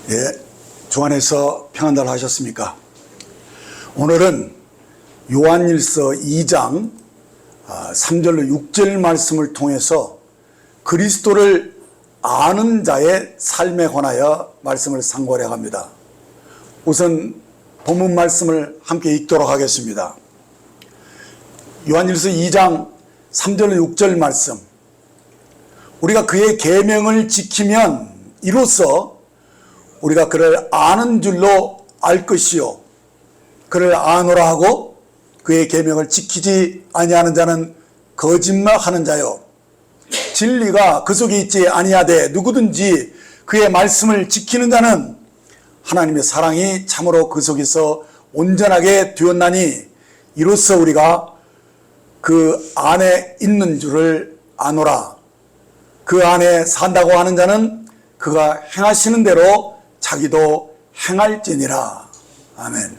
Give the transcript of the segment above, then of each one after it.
예, 주 안에서 평안들 하셨습니까? 오늘은 요한일서 2장 3절로 6절 말씀을 통해서 그리스도를 아는 자의 삶에 관하여 말씀을 상고하려 합니다. 우선 본문 말씀을 함께 읽도록 하겠습니다. 요한일서 2장 3절로 6절 말씀. 우리가 그의 계명을 지키면 이로써 우리가 그를 아는 줄로 알 것이요, 그를 아노라 하고 그의 계명을 지키지 아니하는 자는 거짓말하는 자요, 진리가 그 속에 있지 아니하되 누구든지 그의 말씀을 지키는 자는 하나님의 사랑이 참으로 그 속에서 온전하게 되었나니 이로써 우리가 그 안에 있는 줄을 아노라. 그 안에 산다고 하는 자는 그가 행하시는 대로 자기도 행할지니라. 아멘.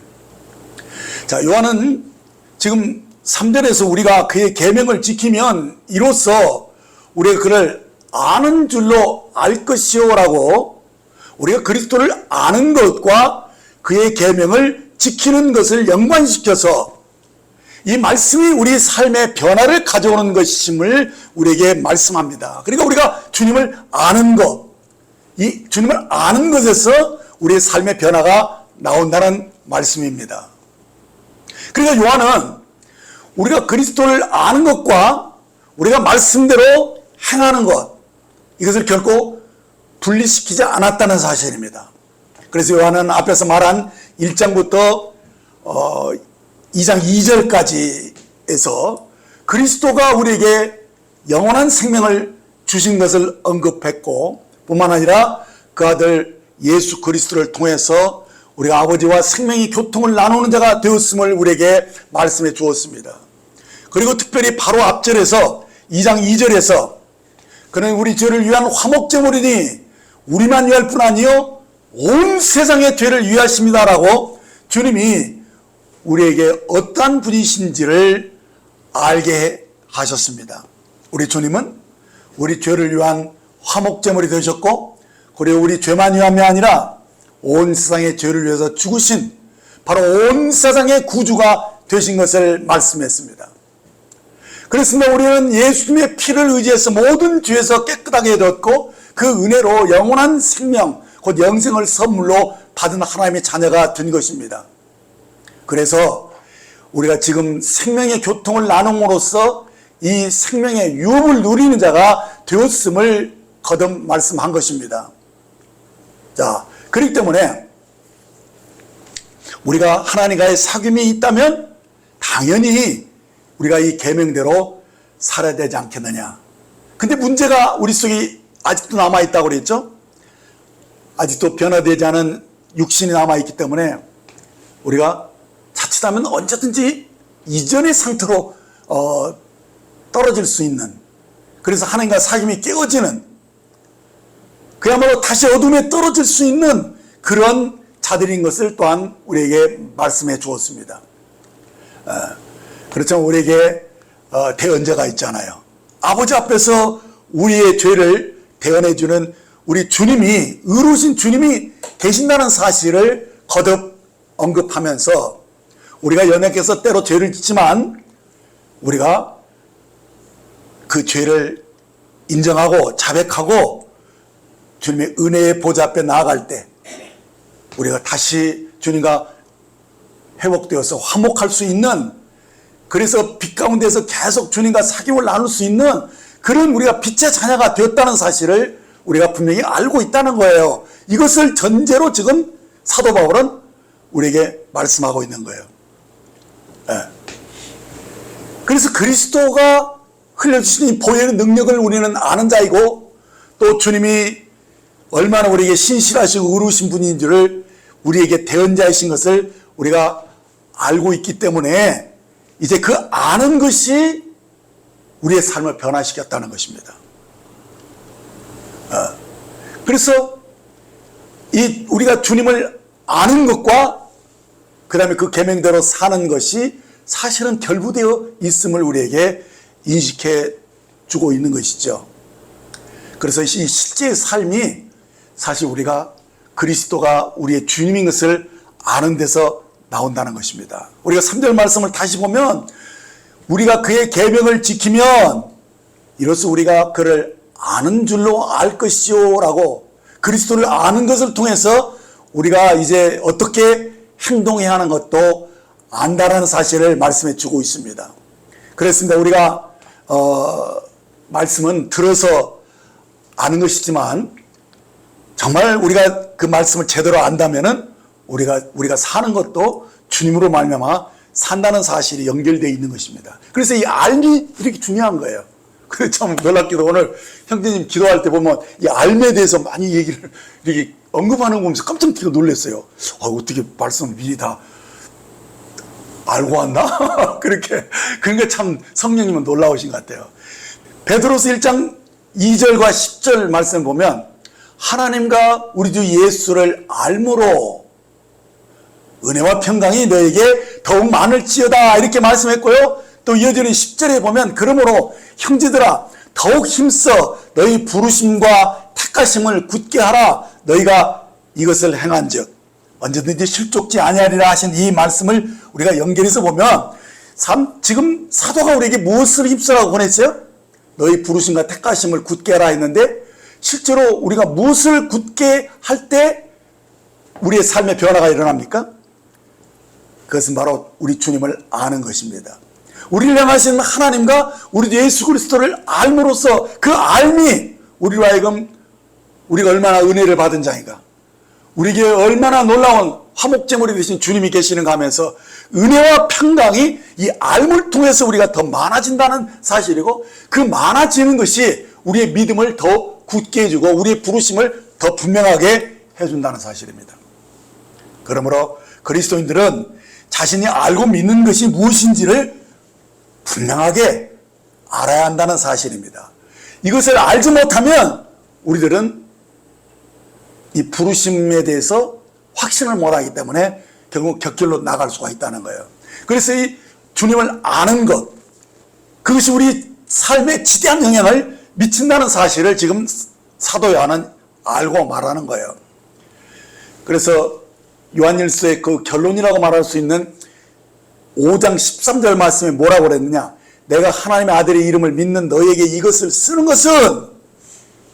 자, 요한은 지금 3절에서 우리가 그의 계명을 지키면 이로써 우리가 그를 아는 줄로 알 것이오라고, 우리가 그리스도를 아는 것과 그의 계명을 지키는 것을 연관시켜서 이 말씀이 우리 삶의 변화를 가져오는 것임을 우리에게 말씀합니다. 그러니까 우리가 주님을 아는 것, 이 주님을 아는 것에서 우리의 삶의 변화가 나온다는 말씀입니다. 그러니까 요한은 우리가 그리스도를 아는 것과 우리가 말씀대로 행하는 것, 이것을 결코 분리시키지 않았다는 사실입니다. 그래서 요한은 앞에서 말한 1장부터 2장 2절까지에서 그리스도가 우리에게 영원한 생명을 주신 것을 언급했고, 뿐만 아니라 그 아들 예수 그리스도를 통해서 우리가 아버지와 생명의 교통을 나누는 자가 되었음을 우리에게 말씀해 주었습니다. 그리고 특별히 바로 앞절에서 2장 2절에서 그는 우리 죄를 위한 화목제물이니 우리만 위할 뿐 아니요 온 세상의 죄를 위하십니다라고 주님이 우리에게 어떠한 분이신지를 알게 하셨습니다. 우리 주님은 우리 죄를 위한 화목제물이 되셨고, 그리고 우리 죄만 위함이 아니라 온 세상의 죄를 위해서 죽으신 바로 온 세상의 구주가 되신 것을 말씀했습니다. 그렇습니다. 우리는 예수님의 피를 의지해서 모든 죄에서 깨끗하게 되었고 그 은혜로 영원한 생명, 곧 영생을 선물로 받은 하나님의 자녀가 된 것입니다. 그래서 우리가 지금 생명의 교통을 나눔으로써 이 생명의 유업을 누리는 자가 되었음을 거듭 말씀한 것입니다. 자, 그렇기 때문에 우리가 하나님과의 사귐이 있다면 당연히 우리가 이 계명대로 살아야 되지 않겠느냐. 근데 문제가 우리 속에 아직도 남아있다고 그랬죠? 아직도 변화되지 않은 육신이 남아있기 때문에 우리가 자칫하면 언제든지 이전의 상태로 떨어질 수 있는, 그래서 하나님과 사귐이 깨어지는, 그야말로 다시 어둠에 떨어질 수 있는 그런 자들인 것을 또한 우리에게 말씀해 주었습니다. 그렇지만 우리에게 대언자가 있잖아요. 아버지 앞에서 우리의 죄를 대언해 주는 우리 주님이, 의로우신 주님이 계신다는 사실을 거듭 언급하면서 우리가 연약해서 때로 죄를 짓지만 우리가 그 죄를 인정하고 자백하고 주님의 은혜의 보좌 앞에 나아갈 때 우리가 다시 주님과 회복되어서 화목할 수 있는, 그래서 빛 가운데서 계속 주님과 사귐을 나눌 수 있는 그런 우리가 빛의 자녀가 되었다는 사실을 우리가 분명히 알고 있다는 거예요. 이것을 전제로 지금 사도 바울은 우리에게 말씀하고 있는 거예요. 그래서 그리스도가 흘려주신 이 보혈의 능력을 우리는 아는 자이고, 또 주님이 얼마나 우리에게 신실하시고 의로우신 분인 줄을 우리에게 대언자이신 것을 우리가 알고 있기 때문에 이제 그 아는 것이 우리의 삶을 변화시켰다는 것입니다. 그래서 이 우리가 주님을 아는 것과 그 다음에 그 계명대로 사는 것이 사실은 결부되어 있음을 우리에게 인식해 주고 있는 것이죠. 그래서 이 실제의 삶이 사실 우리가 그리스도가 우리의 주님인 것을 아는 데서 나온다는 것입니다. 우리가 3절 말씀을 다시 보면 우리가 그의 계명을 지키면 이로써 우리가 그를 아는 줄로 알 것이요 라고, 그리스도를 아는 것을 통해서 우리가 이제 어떻게 행동해야 하는 것도 안다라는 사실을 말씀해 주고 있습니다. 그렇습니다. 우리가 말씀은 들어서 아는 것이지만 정말 우리가 그 말씀을 제대로 안다면은 우리가 사는 것도 주님으로 말미암아 산다는 사실이 연결되어 있는 것입니다. 그래서 이 알미 이렇게 중요한 거예요. 그래서 참 놀랍게도 오늘 형제님 기도할 때 보면 이 알미에 대해서 많이 얘기를 이렇게 언급하는 거 보면서 깜짝 놀랐어요. 어떻게 말씀을 미리 다 알고 왔나? 그러니까 참 성령님은 놀라우신 것 같아요. 베드로서 1장 2절과 10절 말씀 보면 하나님과 우리 주 예수를 알므로 은혜와 평강이 너에게 더욱 많을지어다 이렇게 말씀했고요. 또 이어지는 10절에 보면 그러므로 형제들아 더욱 힘써 너희 부르심과 택하심을 굳게 하라. 너희가 이것을 행한즉 언제든지 실족지 아니하리라 하신 이 말씀을 우리가 연결해서 보면 지금 사도가 우리에게 무엇을 힘쓰라고 보냈어요? 너희 부르심과 택하심을 굳게 하라 했는데 실제로 우리가 무엇을 굳게 할 때 우리의 삶의 변화가 일어납니까? 그것은 바로 우리 주님을 아는 것입니다. 우리를 향하신 하나님과 우리 예수 그리스도를 알므로써 그 알미 우리로 하여금 우리가 얼마나 은혜를 받은 자인가, 우리에게 얼마나 놀라운 화목제물이 되신 주님이 계시는가 하면서 은혜와 평강이 이 알을 통해서 우리가 더 많아진다는 사실이고, 그 많아지는 것이 우리의 믿음을 더 굳게 해주고 우리의 부르심을 더 분명하게 해준다는 사실입니다. 그러므로 그리스도인들은 자신이 알고 믿는 것이 무엇인지를 분명하게 알아야 한다는 사실입니다. 이것을 알지 못하면 우리들은 이 부르심에 대해서 확신을 못하기 때문에 결국 곁길로 나갈 수가 있다는 거예요. 그래서 이 주님을 아는 것, 그것이 우리 삶에 지대한 영향을 미친다는 사실을 지금 사도 요한은 알고 말하는 거예요. 그래서 요한일서의 그 결론이라고 말할 수 있는 5장 13절 말씀에 뭐라고 그랬느냐, 내가 하나님의 아들의 이름을 믿는 너에게 이것을 쓰는 것은,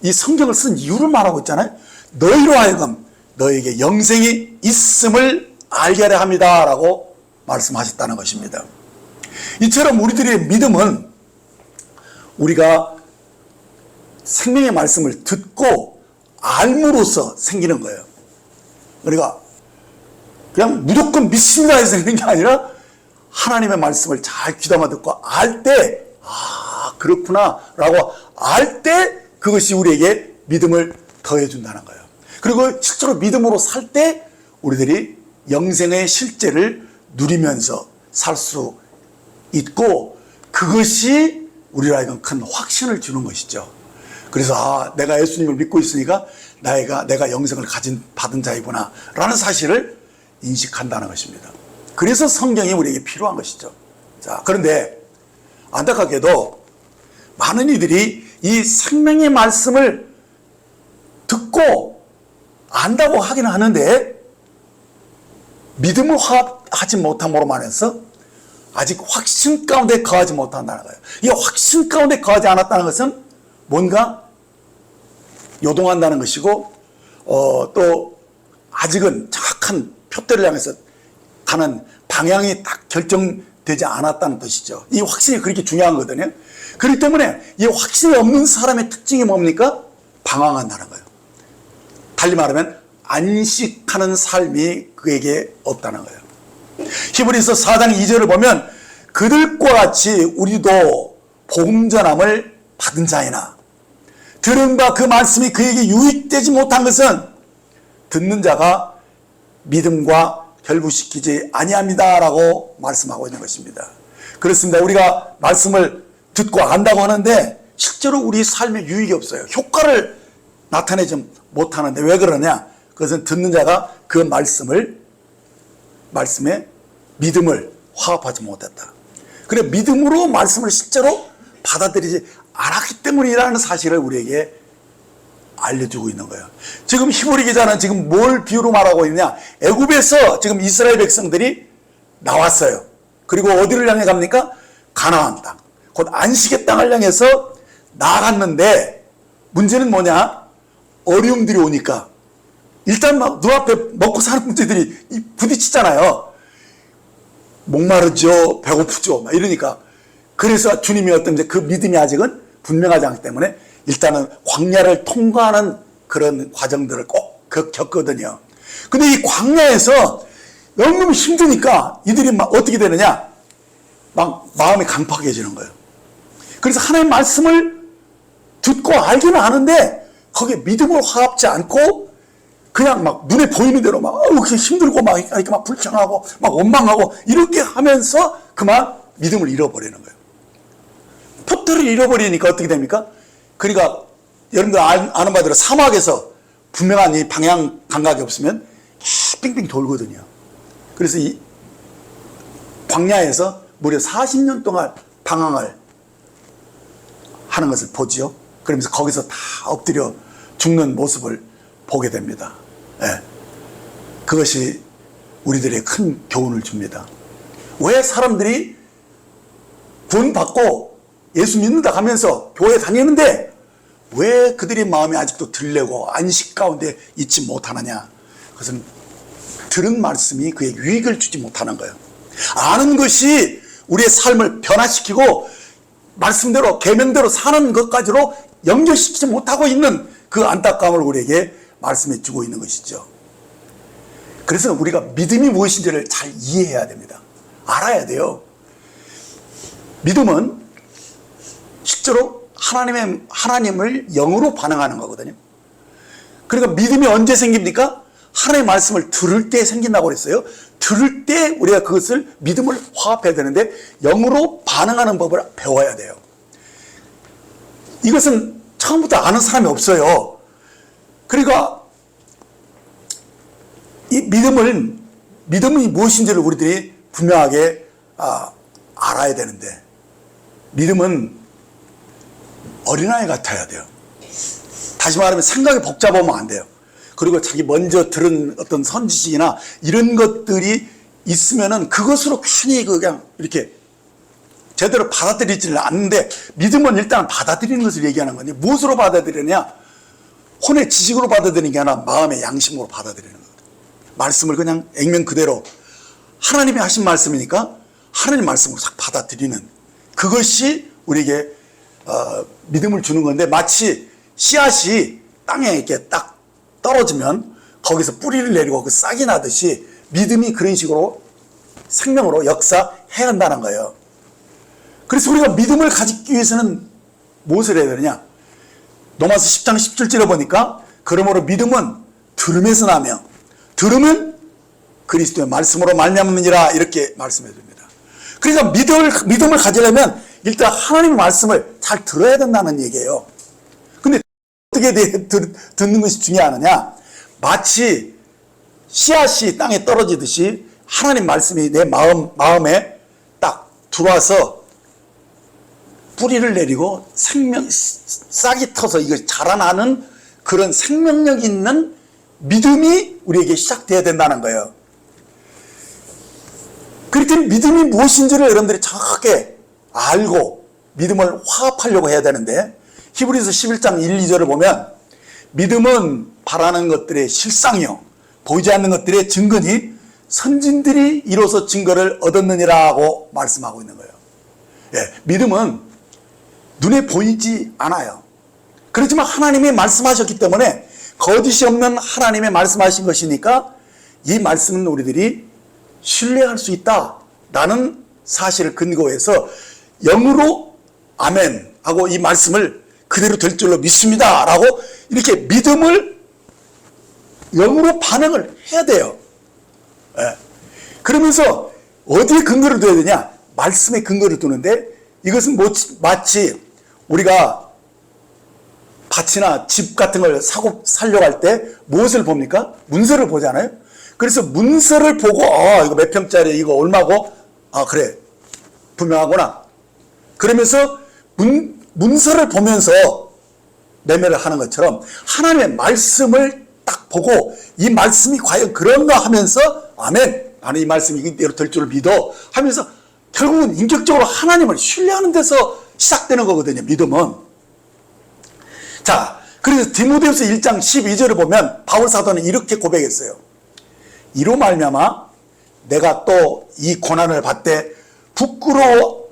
이 성경을 쓴 이유를 말하고 있잖아요. 너희로 하여금 너에게 영생이 있음을 알게 하려 합니다 라고 말씀하셨다는 것입니다. 이처럼 우리들의 믿음은 우리가 생명의 말씀을 듣고 알므로써 생기는 거예요. 우리가 그냥 무조건 믿습니다 해서 생기는 게 아니라 하나님의 말씀을 잘 귀담아 듣고 알 때, 그렇구나 라고 알 때 그것이 우리에게 믿음을 더해준다는 거예요. 그리고 실제로 믿음으로 살 때 우리들이 영생의 실제를 누리면서 살 수 있고, 그것이 우리로 하여금 큰 확신을 주는 것이죠. 그래서 내가 예수님을 믿고 있으니까 내가 영생을 받은 자이구나 라는 사실을 인식한다는 것입니다. 그래서 성경이 우리에게 필요한 것이죠. 자, 그런데 안타깝게도 많은 이들이 이 생명의 말씀을 듣고 안다고 하긴 하는데 믿음을 하지 못함으로 말해서 아직 확신 가운데 거하지 못한다는 거예요. 이 확신 가운데 거하지 않았다는 것은 뭔가 요동한다는 것이고, 또 아직은 정확한 표대를 향해서 가는 방향이 딱 결정되지 않았다는 뜻이죠. 이 확신이 그렇게 중요한 거거든요. 그렇기 때문에 이 확신이 없는 사람의 특징이 뭡니까? 방황한다는 거예요. 달리 말하면 안식하는 삶이 그에게 없다는 거예요. 히브리서 4장 2절을 보면 그들과 같이 우리도 복음 전함을 받은 자이나 들은 바 그 말씀이 그에게 유익되지 못한 것은 듣는 자가 믿음과 결부시키지 아니합니다 라고 말씀하고 있는 것입니다. 그렇습니다. 우리가 말씀을 듣고 안다고 하는데 실제로 우리 삶에 유익이 없어요. 효과를 나타내지 못하는데 왜 그러냐? 그것은 듣는 자가 그 말씀에 믿음을 화합하지 못했다. 그래, 믿음으로 말씀을 실제로 받아들이지 않았기 때문이라는 사실을 우리에게 알려주고 있는 거예요. 지금 히브리 기자는 지금 뭘 비유로 말하고 있냐? 애굽에서 지금 이스라엘 백성들이 나왔어요. 그리고 어디를 향해 갑니까? 가나안 땅. 곧 안식의 땅을 향해서 나갔는데 문제는 뭐냐? 어려움들이 오니까 일단 막 눈앞에 먹고 사는 문제들이 부딪히잖아요. 목마르죠, 배고프죠, 막 이러니까. 그래서 주님이 어떤 그 믿음이 아직은 분명하지 않기 때문에 일단은 광야를 통과하는 그런 과정들을 꼭 겪거든요. 근데 이 광야에서 너무 힘드니까 이들이 막 어떻게 되느냐? 막 마음이 강팍해지는 거예요. 그래서 하나님의 말씀을 듣고 알기는 아는데 거기에 믿음을 화합지 않고 그냥 막 눈에 보이는 대로 막 힘들고 막 이렇게 막 불평하고 막 원망하고 이렇게 하면서 그만 믿음을 잃어버리는 거예요. 표태를 잃어버리니까 어떻게 됩니까? 그러니까 여러분들 아는 바대로 사막에서 분명한 이 방향 감각이 없으면 빙빙 돌거든요. 그래서 이 광야에서 무려 40년 동안 방황을 하는 것을 보지요. 그러면서 거기서 다 엎드려 죽는 모습을 보게 됩니다. 예. 그것이 우리들의 큰 교훈을 줍니다. 왜 사람들이 구원받고 예수 믿는다 하면서 교회 다니는데 왜 그들의 마음이 아직도 들레고 안식 가운데 있지 못하느냐? 그것은 들은 말씀이 그의 유익을 주지 못하는 거예요. 아는 것이 우리의 삶을 변화시키고 말씀대로 계명대로 사는 것까지로 연결시키지 못하고 있는 그 안타까움을 우리에게 말씀해 주고 있는 것이죠. 그래서 우리가 믿음이 무엇인지를 잘 이해해야 됩니다. 알아야 돼요. 믿음은 실제로 하나님을 영으로 반응하는 거거든요. 그러니까 믿음이 언제 생깁니까? 하나님의 말씀을 들을 때 생긴다고 그랬어요. 들을 때 우리가 그것을 믿음을 화합해야 되는데 영으로 반응하는 법을 배워야 돼요. 이것은 처음부터 아는 사람이 없어요. 그러니까 이 믿음이 무엇인지를 우리들이 분명하게 알아야 되는데 믿음은 어린아이 같아야 돼요. 다시 말하면 생각이 복잡하면 안 돼요. 그리고 자기 먼저 들은 어떤 선지식이나 이런 것들이 있으면은 그것으로 괜히 그냥 이렇게 제대로 받아들이지를 않는데 믿음은 일단 받아들이는 것을 얘기하는 거니 무엇으로 받아들이느냐? 혼의 지식으로 받아들이는 게 아니라 마음의 양심으로 받아들이는 거예요. 말씀을 그냥 액면 그대로 하나님이 하신 말씀이니까 하나님 말씀으로 싹 받아들이는 그것이 우리에게 믿음을 주는 건데 마치 씨앗이 땅에 이렇게 딱 떨어지면 거기서 뿌리를 내리고 그 싹이 나듯이 믿음이 그런 식으로 생명으로 역사해야 한다는 거예요. 그래서 우리가 믿음을 가지기 위해서는 무엇을 해야 되느냐? 로마서 10장 17절에 보니까 그러므로 믿음은 들음에서 나며 들음은 그리스도의 말씀으로 말미암느니라 이렇게 말씀해 줍니다. 그러니까 믿음을 가지려면 일단 하나님의 말씀을 잘 들어야 된다는 얘기예요. 근데 어떻게 듣는 것이 중요하느냐? 마치 씨앗이 땅에 떨어지듯이 하나님 말씀이 내 마음에 딱 들어와서 뿌리를 내리고 싹이 터서 이거 자라나는 그런 생명력 있는 믿음이 우리에게 시작돼야 된다는 거예요. 그렇기 때문에 믿음이 무엇인지를 여러분들이 정확하게 알고 믿음을 화합하려고 해야 되는데 히브리서 11장 1, 2절을 보면 믿음은 바라는 것들의 실상이요 보이지 않는 것들의 증거니 선진들이 이로써 증거를 얻었느니라고 말씀하고 있는 거예요. 예, 믿음은 눈에 보이지 않아요. 그렇지만 하나님이 말씀하셨기 때문에 거짓이 없는 하나님의 말씀하신 것이니까 이 말씀은 우리들이 신뢰할 수 있다라는 사실을 근거해서 영으로 아멘 하고 이 말씀을 그대로 될 줄로 믿습니다 라고 이렇게 믿음을 영으로 반응을 해야 돼요. 예. 그러면서 어디에 근거를 둬야 되냐? 말씀에 근거를 두는데 이것은 마치 우리가 밭이나 집 같은 걸 사고 살려고 할 때 무엇을 봅니까? 문서를 보잖아요. 그래서 문서를 보고 이거 몇 평짜리 이거 얼마고? 그래 분명하구나. 그러면서 문서를 보면서 매매를 하는 것처럼 하나님의 말씀을 딱 보고 이 말씀이 과연 그런가 하면서 아멘, 나는 이 말씀이 이대로 될 줄 믿어 하면서 결국은 인격적으로 하나님을 신뢰하는 데서 시작되는 거거든요. 믿음은. 자, 그래서 디모데후서 1장 12절을 보면 바울 사도는 이렇게 고백했어요. 이로 말미암아 내가 또 이 고난을 받되 부끄러워하지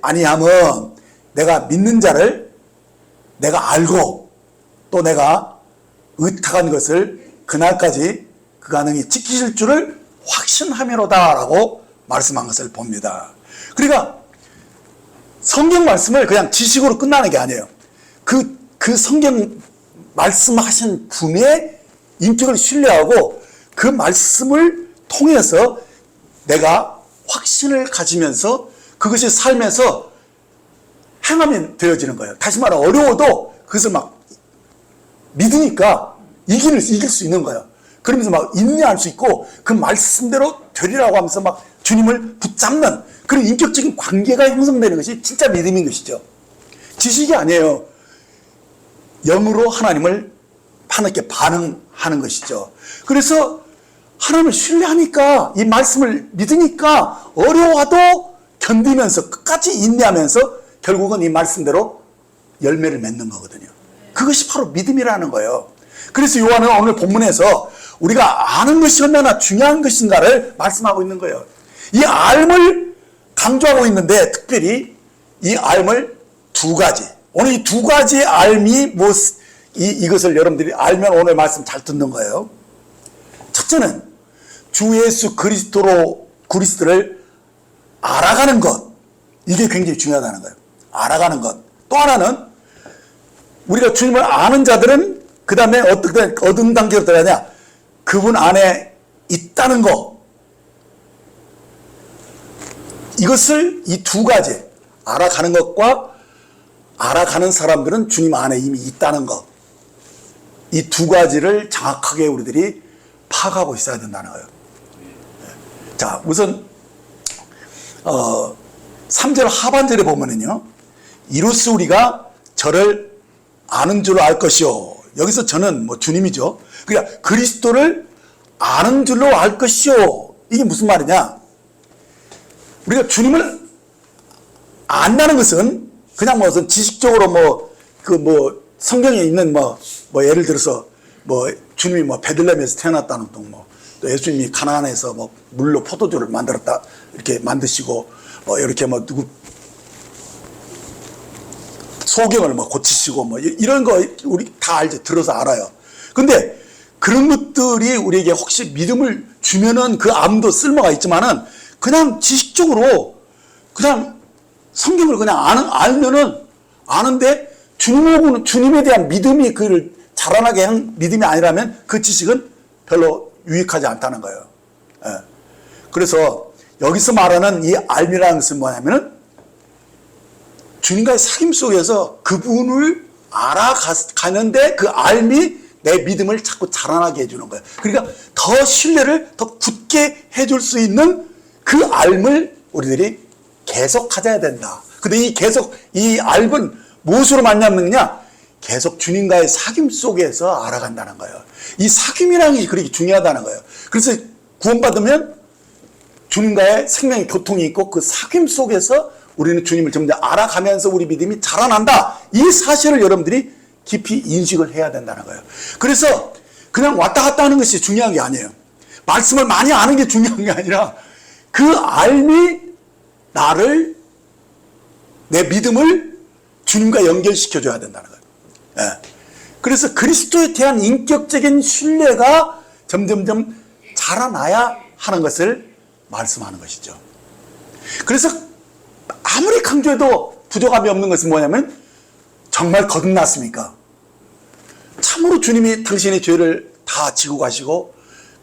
아니함은 내가 믿는 자를 내가 알고 또 내가 의탁한 것을 그날까지 그가 능히 지키실 줄을 확신하미로다 라고 말씀한 것을 봅니다. 그러니까 성경 말씀을 그냥 지식으로 끝나는 게 아니에요. 그 성경 말씀하신 분의 인격을 신뢰하고 그 말씀을 통해서 내가 확신을 가지면서 그것이 삶에서 행함이 되어지는 거예요. 다시 말해 어려워도 그것을 막 믿으니까 이길 수 있는 거예요. 그러면서 막 인내할 수 있고 그 말씀대로 되리라고 하면서 막 주님을 붙잡는 그런 인격적인 관계가 형성되는 것이 진짜 믿음인 것이죠. 지식이 아니에요. 영으로 하나님을 하나님께 반응하는 것이죠. 그래서 하나님을 신뢰하니까 이 말씀을 믿으니까 어려워도 견디면서 끝까지 인내하면서 결국은 이 말씀대로 열매를 맺는 거거든요. 그것이 바로 믿음이라는 거예요. 그래서 요한은 오늘 본문에서 우리가 아는 것이 얼마나 중요한 것인가를 말씀하고 있는 거예요. 이 알을 강조하고 있는데 특별히 이 알을 두 가지. 오늘 이 두 가지 알미 이것을 여러분들이 알면 오늘 말씀 잘 듣는 거예요. 첫째는 주 예수 그리스도를 알아가는 것. 이게 굉장히 중요하다는 거예요. 알아가는 것. 또 하나는 우리가 주님을 아는 자들은 그 다음에 어떻게 어느 단계로 들어가냐? 그분 안에 있다는 것. 이것을 이 두 가지 알아가는 것과 알아가는 사람들은 주님 안에 이미 있다는 것. 이 두 가지를 정확하게 우리들이 파악하고 있어야 된다는 거예요. 자, 우선 3절 하반절에 보면은요. 이로써 우리가 저를 아는 줄로 알 것이요. 여기서 저는 주님이죠. 그러니까 그리스도를 아는 줄로 알 것이요. 이게 무슨 말이냐? 우리가 주님을 안다는 것은 그냥 무슨 지식적으로 성경에 있는 예를 들어서 주님이 베들레헴에서 태어났다는 또 예수님이 가나안에서 물로 포도주를 만들었다 이렇게 만드시고 이렇게 누구 소경을 고치시고 이런 거 우리 다 알죠. 들어서 알아요. 근데 그런 것들이 우리에게 혹시 믿음을 주면은 그 암도 쓸모가 있지만은 그냥 지식적으로 그냥 성경을 그냥 알면은 아는데 주님에 대한 믿음이 그를 자라나게 한 믿음이 아니라면 그 지식은 별로 유익하지 않다는 거예요. 예. 그래서 여기서 말하는 이 알미라는 것은 뭐냐면은 주님과의 사귐 속에서 그분을 알아가는데 그 알미 내 믿음을 자꾸 자라나게 해주는 거예요. 그러니까 더 신뢰를 더 굳게 해줄 수 있는 그 알을 우리들이 계속 가져야 된다. 근데 이 알은 무엇으로 만나느냐? 계속 주님과의 사귐 속에서 알아간다는 거예요. 이 사귐이라는 게 그렇게 중요하다는 거예요. 그래서 구원받으면 주님과의 생명의 교통이 있고 그 사귐 속에서 우리는 주님을 점점 알아가면서 우리 믿음이 자라난다. 이 사실을 여러분들이 깊이 인식을 해야 된다는 거예요. 그래서 그냥 왔다 갔다 하는 것이 중요한 게 아니에요. 말씀을 많이 아는 게 중요한 게 아니라 그 알미 내 믿음을 주님과 연결시켜줘야 된다는 거예요. 예. 그래서 그리스도에 대한 인격적인 신뢰가 점점점 자라나야 하는 것을 말씀하는 것이죠. 그래서 아무리 강조해도 부족함이 없는 것은 뭐냐면 정말 거듭났습니까? 참으로 주님이 당신의 죄를 다 지고 가시고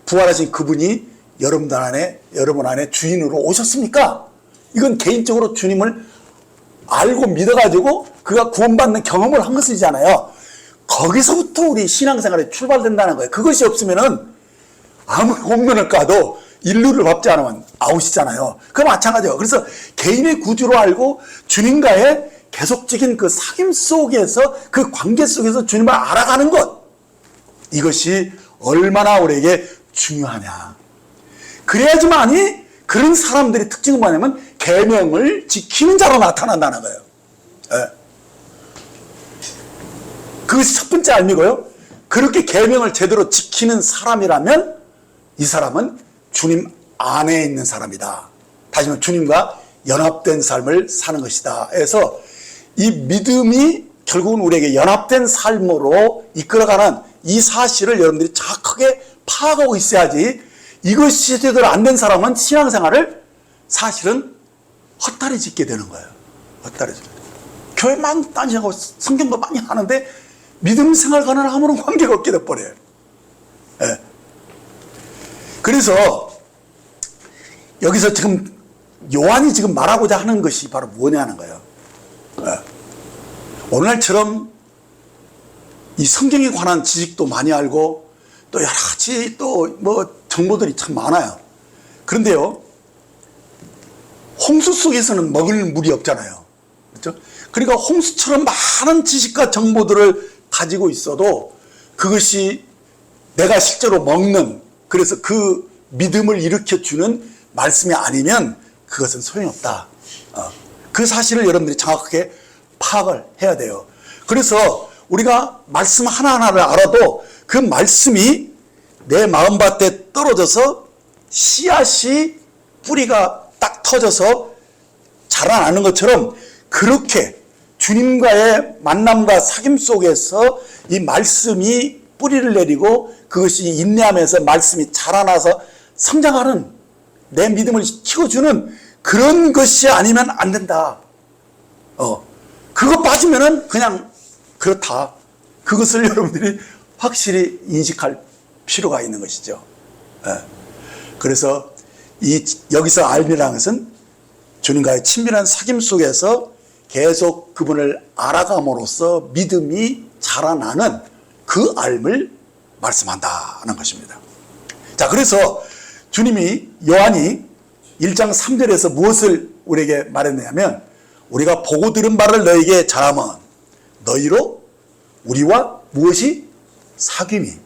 부활하신 그분이 여러분 안에 주인으로 오셨습니까? 이건 개인적으로 주님을 알고 믿어가지고 그가 구원받는 경험을 한 것이잖아요. 거기서부터 우리 신앙생활에 출발된다는 거예요. 그것이 없으면은 아무리 홈런을 까도 인류를 밟지 않으면 아웃이잖아요. 그 마찬가지예요. 그래서 개인의 구주로 알고 주님과의 계속적인 그 사귐 속에서 그 관계 속에서 주님을 알아가는 것, 이것이 얼마나 우리에게 중요하냐. 그래야지만이 그런 사람들의 특징은 뭐냐면 계명을 지키는 자로 나타난다는 거예요. 네. 그것이 첫 번째 알미고요. 그렇게 계명을 제대로 지키는 사람이라면 이 사람은 주님 안에 있는 사람이다. 다시 말해 주님과 연합된 삶을 사는 것이다. 해서 이 믿음이 결국은 우리에게 연합된 삶으로 이끌어가는 이 사실을 여러분들이 정확하게 파악하고 있어야지, 이것이 제대로 안 된 사람은 신앙생활을 사실은 헛다리 짓게 되는 거예요. 헛다리 짓게. 교회 많이 다니고 성경도 많이 하는데 믿음 생활과는 아무런 관계가 없게 돼버려요. 네. 그래서 여기서 지금 요한이 지금 말하고자 하는 것이 바로 뭐냐는 거예요. 네. 오늘날처럼 이 성경에 관한 지식도 많이 알고 또 여러 가지 또 뭐 정보들이 참 많아요. 그런데요, 홍수 속에서는 먹을 물이 없잖아요. 그렇죠? 그러니까 홍수처럼 많은 지식과 정보들을 가지고 있어도 그것이 내가 실제로 먹는, 그래서 그 믿음을 일으켜주는 말씀이 아니면 그것은 소용이 없다. 그 사실을 여러분들이 정확하게 파악을 해야 돼요. 그래서 우리가 말씀 하나하나를 알아도 그 말씀이 내 마음밭에 떨어져서 씨앗이 뿌리가 딱 터져서 자라나는 것처럼, 그렇게 주님과의 만남과 사귐 속에서 이 말씀이 뿌리를 내리고 그것이 인내하면서 말씀이 자라나서 성장하는, 내 믿음을 키워주는 그런 것이 아니면 안 된다. 그거 빠지면은 그냥 그렇다. 그것을 여러분들이 확실히 인식할 필요가 있는 것이죠. 그래서 여기서 알미라는 것은 주님과의 친밀한 사귐 속에서 계속 그분을 알아감으로써 믿음이 자라나는 그 알을 말씀한다는 것입니다. 자, 그래서 주님이 요한이 1장 3절에서 무엇을 우리에게 말했냐면, 우리가 보고 들은 바를 너에게 전하면 너희로 우리와 무엇이 사귐이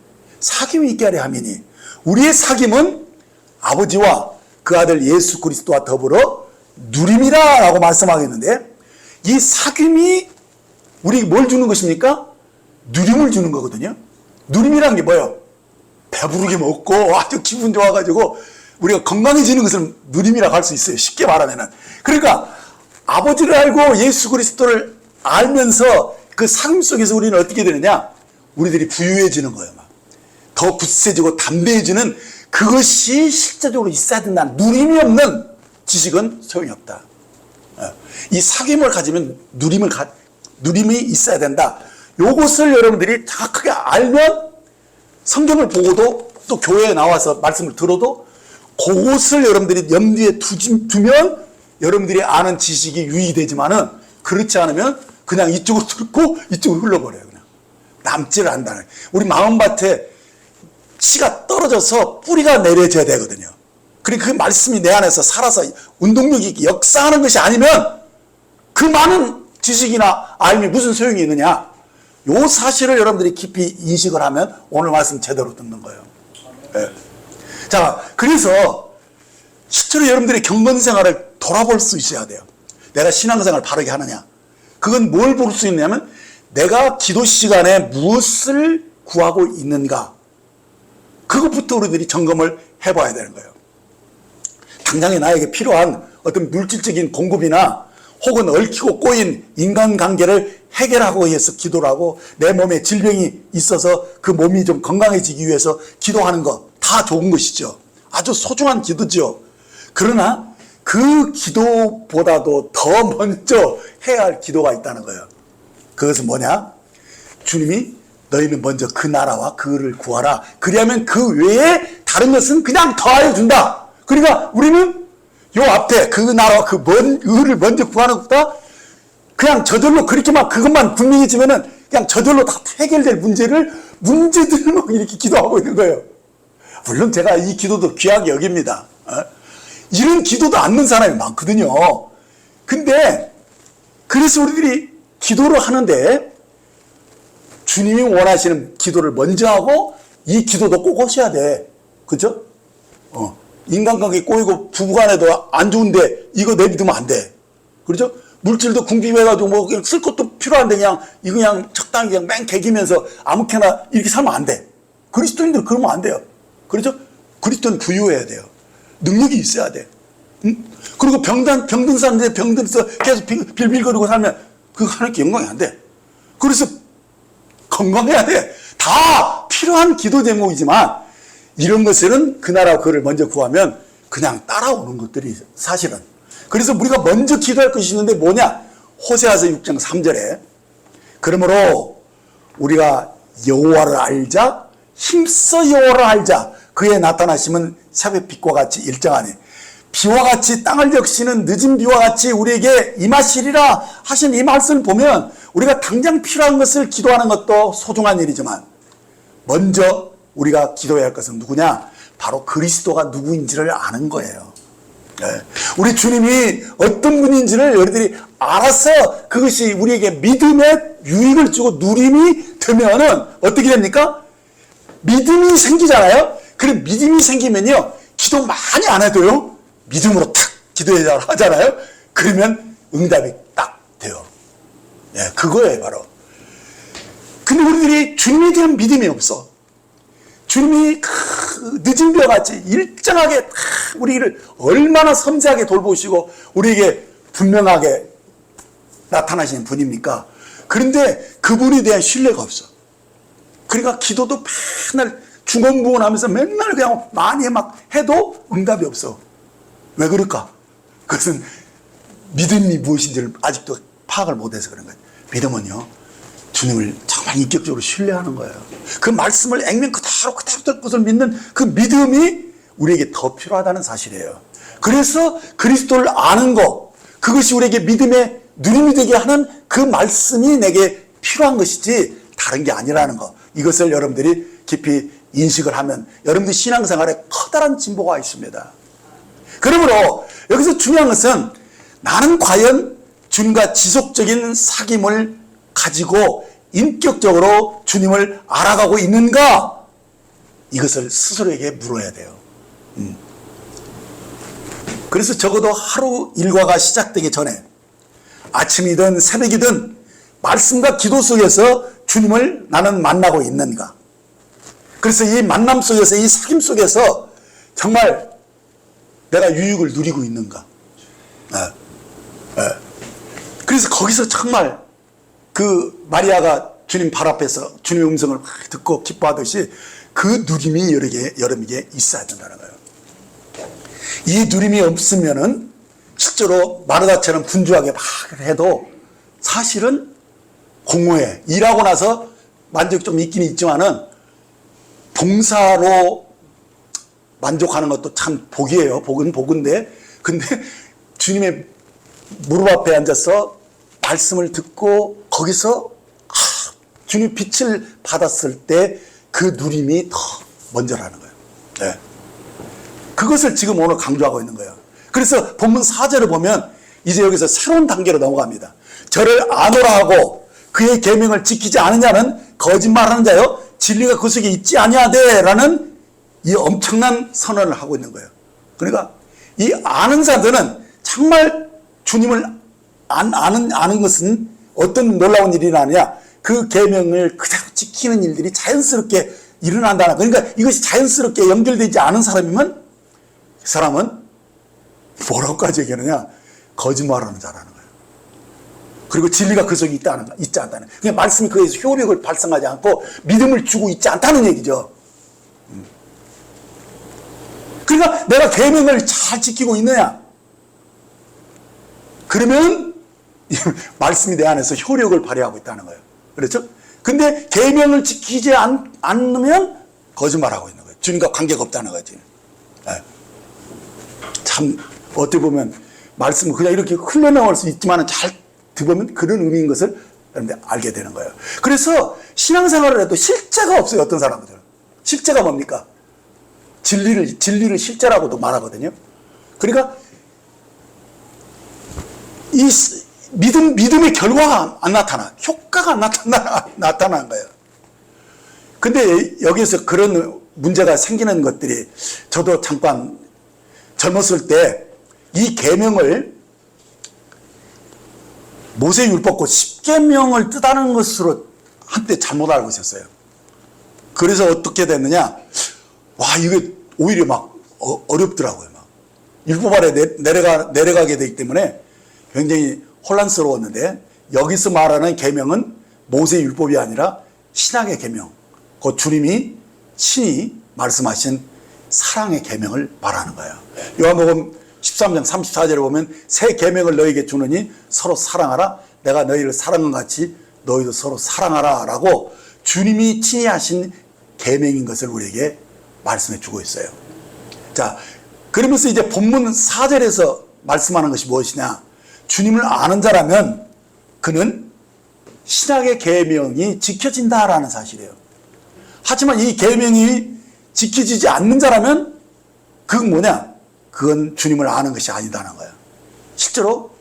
있게 하려 함이니, 우리의 사귐은 아버지와 그 아들 예수 그리스도와 더불어 누림이라 라고 말씀하겠는데, 이 사귐이 우리에게 뭘 주는 것입니까? 누림을 주는 거거든요. 누림이란 게 뭐예요? 배부르게 먹고 아주 기분 좋아가지고 우리가 건강해지는 것을 누림이라고 할 수 있어요. 쉽게 말하면은. 그러니까 아버지를 알고 예수 그리스도를 알면서 그 사귐 속에서 우리는 어떻게 되느냐? 우리들이 부유해지는 거예요. 막. 더 굳세지고 담대해지는, 그것이 실제적으로 있어야 된다. 누림이 없는 지식은 소용이 없다. 이 사귐을 가지면 누림이 있어야 된다. 요것을 여러분들이 정확하게 알면 성경을 보고도 또 교회에 나와서 말씀을 들어도 그것을 여러분들이 염두에 두면 여러분들이 아는 지식이 유의되지만은, 그렇지 않으면 그냥 이쪽으로 듣고 이쪽으로 흘러버려요. 그냥 남지를 않는다는. 우리 마음밭에 씨가 떨어져서 뿌리가 내려져야 되거든요. 그러니까 그 말씀이 내 안에서 살아서 운동력 있게 역사하는 것이 아니면 그 많은 지식이나 알미 무슨 소용이 있느냐. 요 사실을 여러분들이 깊이 인식을 하면 오늘 말씀 제대로 듣는 거예요. 네. 자, 그래서 실제로 여러분들이 경건 생활을 돌아볼 수 있어야 돼요. 내가 신앙생활을 바르게 하느냐. 그건 뭘 볼 수 있냐면 내가 기도 시간에 무엇을 구하고 있는가. 그것부터 우리들이 점검을 해봐야 되는 거예요. 당장에 나에게 필요한 어떤 물질적인 공급이나 혹은 얽히고 꼬인 인간관계를 해결하고 위해서 기도를 하고, 내 몸에 질병이 있어서 그 몸이 좀 건강해지기 위해서 기도하는 것 다 좋은 것이죠. 아주 소중한 기도죠. 그러나 그 기도보다도 더 먼저 해야 할 기도가 있다는 거예요. 그것은 뭐냐? 주님이 너희는 먼저 그 나라와 그를 구하라. 그리하면 그 외에 다른 것은 그냥 더하여 준다. 그러니까 우리는 요 앞에 그 나라와 그 의를 먼저 구하는 것보다 그냥 저절로 그렇게만 그것만 분명해지면은 그냥 저절로 다 해결될 문제들을 막 이렇게 기도하고 있는 거예요. 물론 제가 이 기도도 귀하게 여깁니다. 이런 기도도 않는 사람이 많거든요. 근데 그래서 우리들이 기도를 하는데 주님이 원하시는 기도를 먼저 하고 이 기도도 꼭 하셔야 돼. 그죠? 인간관계 꼬이고 부부간에도 안 좋은데 이거 내비두면 안 돼. 그렇죠? 물질도 궁핍해가지고 뭐 그냥 쓸 것도 필요한데 그냥 이거 그냥 적당히 그냥 맹 개기면서 아무렇게나 이렇게 살면 안 돼. 그리스도인들 그러면 안 돼요. 그렇죠? 그리스도는 부유해야 돼요. 능력이 있어야 돼. 응? 그리고 병든 사람들 병들어서 계속 빌빌거리고 살면 그거 하나님께 영광이 안 돼. 그래서 건강해야 돼. 다 필요한 기도 제목이지만 이런 것들은 그 나라 그를 먼저 구하면 그냥 따라오는 것들이 사실은. 그래서 우리가 먼저 기도할 것이 있는데 뭐냐? 호세아서 6장 3절에 그러므로 우리가 여호와를 알자, 힘써 여호와를 알자. 그의 나타나심은 새벽빛과 같이 일정하니 비와 같이 땅을 적시는 늦은 비와 같이 우리에게 임하시리라 하신 이 말씀을 보면 우리가 당장 필요한 것을 기도하는 것도 소중한 일이지만 먼저 우리가 기도해야 할 것은 누구냐? 바로 그리스도가 누구인지를 아는 거예요. 네. 우리 주님이 어떤 분인지를 우리들이 알아서 그것이 우리에게 믿음의 유익을 주고 누림이 되면은 어떻게 됩니까? 믿음이 생기잖아요. 그럼 믿음이 생기면요, 기도 많이 안 해도요, 믿음으로 탁 기도해야 하잖아요. 그러면 응답이 딱 돼요. 예, 그거예요, 바로. 근데 우리들이 주님에 대한 믿음이 없어. 주님이 늦은 벼 같이 일정하게 우리를 얼마나 섬세하게 돌보시고 우리에게 분명하게 나타나시는 분입니까? 그런데 그분에 대한 신뢰가 없어. 그러니까 기도도 맨날 중언부언하면서 맨날 그냥 많이 막 해도 응답이 없어. 왜 그럴까? 그것은 믿음이 무엇인지를 아직도 파악을 못해서 그런 거예요. 믿음은요, 주님을 정말 인격적으로 신뢰하는 거예요. 그 말씀을 액면 그대로 것을 믿는 그 믿음이 우리에게 더 필요하다는 사실이에요. 그래서 그리스도를 아는 것, 그것이 우리에게 믿음의 누림이 되게 하는 그 말씀이 내게 필요한 것이지 다른 게 아니라는 것. 이것을 여러분들이 깊이 인식을 하면 여러분들 신앙생활에 커다란 진보가 있습니다. 그러므로 여기서 중요한 것은 나는 과연 주님과 지속적인 사귐을 가지고 인격적으로 주님을 알아가고 있는가? 이것을 스스로에게 물어야 돼요. 그래서 적어도 하루 일과가 시작되기 전에 아침이든 새벽이든 말씀과 기도 속에서 주님을 나는 만나고 있는가? 그래서 이 만남 속에서, 이 사귐 속에서 정말 내가 유익을 누리고 있는가? 그래서 거기서 정말 그 마리아가 주님 발 앞에서 주님의 음성을 듣고 기뻐하듯이 그 누림이 여러분에게 있어야 된다는 거예요. 이 누림이 없으면은 실제로 마르다처럼 분주하게 막 해도 사실은 공허해. 일하고 나서 만족이 좀 있긴 있지만은 봉사로 만족하는 것도 참 복이에요. 복은 복인데, 근데 주님의 무릎 앞에 앉아서 말씀을 듣고 거기서 주님 빛을 받았을 때 그 누림이 더 먼저라는 거예요. 네. 그것을 지금 오늘 강조하고 있는 거예요. 그래서 본문 4절을 보면 이제 여기서 새로운 단계로 넘어갑니다. 저를 아노라 하고 그의 계명을 지키지 않으냐는 거짓말하는 자요, 진리가 그 속에 있지 아니하되라는 이 엄청난 선언을 하고 있는 거예요. 그러니까 이 아는 자들은 정말 주님을 아는 것은 어떤 놀라운 일이 나느냐, 그 계명을 그대로 지키는 일들이 자연스럽게 일어난다는, 그러니까 이것이 자연스럽게 연결되지 않은 사람이면 그 사람은 뭐라고까지 얘기하느냐, 거짓말하는 자라는 거예요. 그리고 진리가 그 속에 있지 않다는, 그냥 말씀이 그에서 효력을 발생하지 않고 믿음을 주고 있지 않다는 얘기죠. 그러니까 내가 계명을 잘 지키고 있느냐, 그러면 말씀이 내 안에서 효력을 발휘하고 있다는 거예요. 그렇죠? 근데 계명을 지키지 않으면 거짓말하고 있는 거예요. 주님과 관계가 없다는 거지. 네. 참 어떻게 보면 말씀은 그냥 이렇게 흘러나올 수 있지만 잘 들어보면 그런 의미인 것을 여러분들 알게 되는 거예요. 그래서 신앙생활을 해도 실제가 없어요. 어떤 사람들은. 실제가 뭡니까? 진리를 실제라고도 말하거든요. 그러니까 믿음의 결과가 안 나타나. 효과가 안 나타나는 거예요. 근데 여기서 그런 문제가 생기는 것들이, 저도 잠깐 젊었을 때 이 계명을 모세율법과 10계명을 뜻하는 것으로 한때 잘못 알고 있었어요. 그래서 어떻게 됐느냐, 와, 이게 오히려 막 어렵더라고요. 막 율법 아래 내려가게 되기 때문에 굉장히 혼란스러웠는데, 여기서 말하는 계명은 모세율법이 아니라 신약의 계명, 그 주님이 친히 말씀하신 사랑의 계명을 말하는 거예요. 요한복음 13장 34절에 보면 새 계명을 너희에게 주느니 서로 사랑하라. 내가 너희를 사랑한 같이 너희도 서로 사랑하라 라고 주님이 친히 하신 계명인 것을 우리에게 말씀해 주고 있어요. 자, 그러면서 이제 본문 4절에서 말씀하는 것이 무엇이냐, 주님을 아는 자라면 그는 신약의 계명이 지켜진다라는 사실이에요. 하지만 이 계명이 지켜지지 않는 자라면 그건 뭐냐, 그건 주님을 아는 것이 아니다는 거예요. 실제로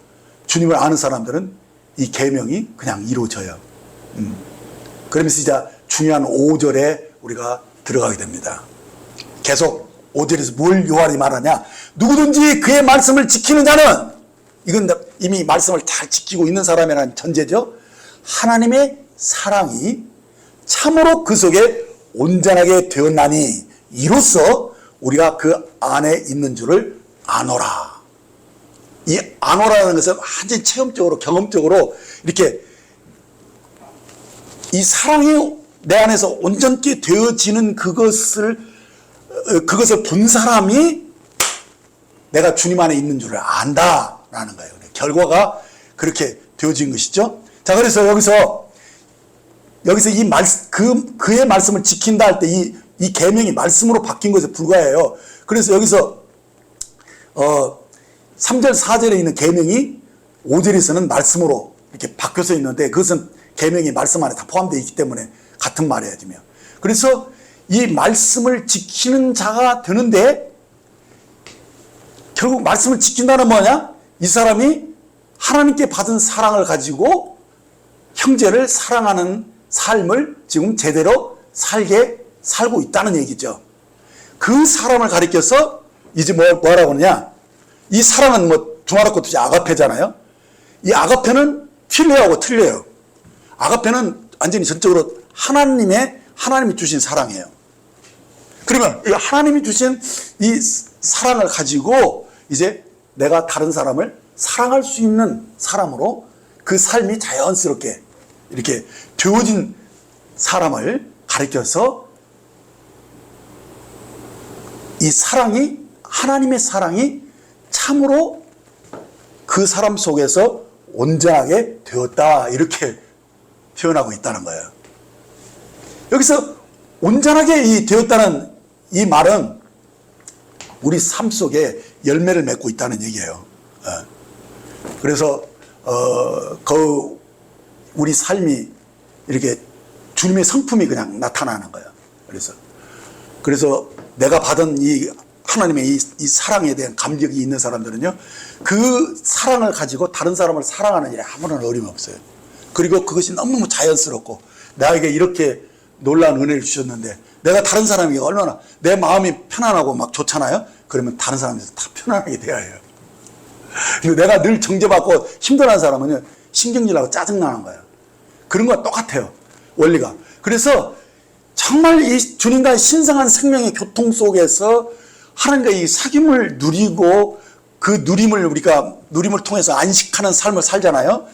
주님을 아는 사람들은 이 계명이 그냥 이루어져요. 그러면서 이제 중요한 5절에 우리가 들어가게 됩니다. 계속 5절에서 뭘 요한이 말하냐, 누구든지 그의 말씀을 지키는 자는, 이건 이미 말씀을 잘 지키고 있는 사람이라는 전제죠. 하나님의 사랑이 참으로 그 속에 온전하게 되었나니 이로써 우리가 그 안에 있는 줄을 아노라. 이 아노라는 것은 완전히 체험적으로, 경험적으로 이렇게 이 사랑이 내 안에서 온전히 되어지는 그것을 본 사람이 내가 주님 안에 있는 줄을 안다라는 거예요. 결과가 그렇게 되어진 것이죠. 자, 그래서 여기서 그의 말씀을 지킨다 할 때 이 계명이 말씀으로 바뀐 것에 불과해요. 그래서 여기서 3절 4절에 있는 계명이 5절에서는 말씀으로 이렇게 바뀌어서 있는데, 그것은 계명이 말씀 안에 다 포함되어 있기 때문에 같은 말이에요. 그래서 이 말씀을 지키는 자가 되는데, 결국 말씀을 지킨다는 뭐냐? 이 사람이 하나님께 받은 사랑을 가지고 형제를 사랑하는 삶을 지금 제대로 살고 있다는 얘기죠. 그 사람을 가리켜서 이제 뭐라고 하느냐, 이 사랑은 두말할 것도 없이 아가페잖아요. 이 아가페는 필레하고 틀려요. 아가페는 완전히 전적으로 하나님이 주신 사랑이에요. 그러면 이 하나님이 주신 이 사랑을 가지고 이제 내가 다른 사람을 사랑할 수 있는 사람으로 그 삶이 자연스럽게 이렇게 되어진 사람을 가리켜서 이 사랑이, 하나님의 사랑이 참으로 그 사람 속에서 온전하게 되었다, 이렇게 표현하고 있다는 거예요. 여기서 온전하게 되었다는 이 말은 우리 삶 속에 열매를 맺고 있다는 얘기예요. 그래서 우리 삶이 이렇게 주님의 성품이 그냥 나타나는 거예요. 그래서 내가 받은 이 하나님의 이 사랑에 대한 감격이 있는 사람들은요, 그 사랑을 가지고 다른 사람을 사랑하는 일에 아무런 어려움이 없어요. 그리고 그것이 너무너무 자연스럽고, 나에게 이렇게 놀라운 은혜를 주셨는데 내가 다른 사람에게 얼마나 내 마음이 편안하고 막 좋잖아요. 그러면 다른 사람들도 다 편안하게 돼야 해요. 그리고 내가 늘 정죄받고 힘들어하는 사람은요, 신경질나고 짜증나는 거예요. 그런 거와 똑같아요, 원리가. 그래서 정말 이 주님과의 신성한 생명의 교통 속에서 하나님과 이 사귐을 누리고, 그 누림을 통해서 안식하는 삶을 살잖아요.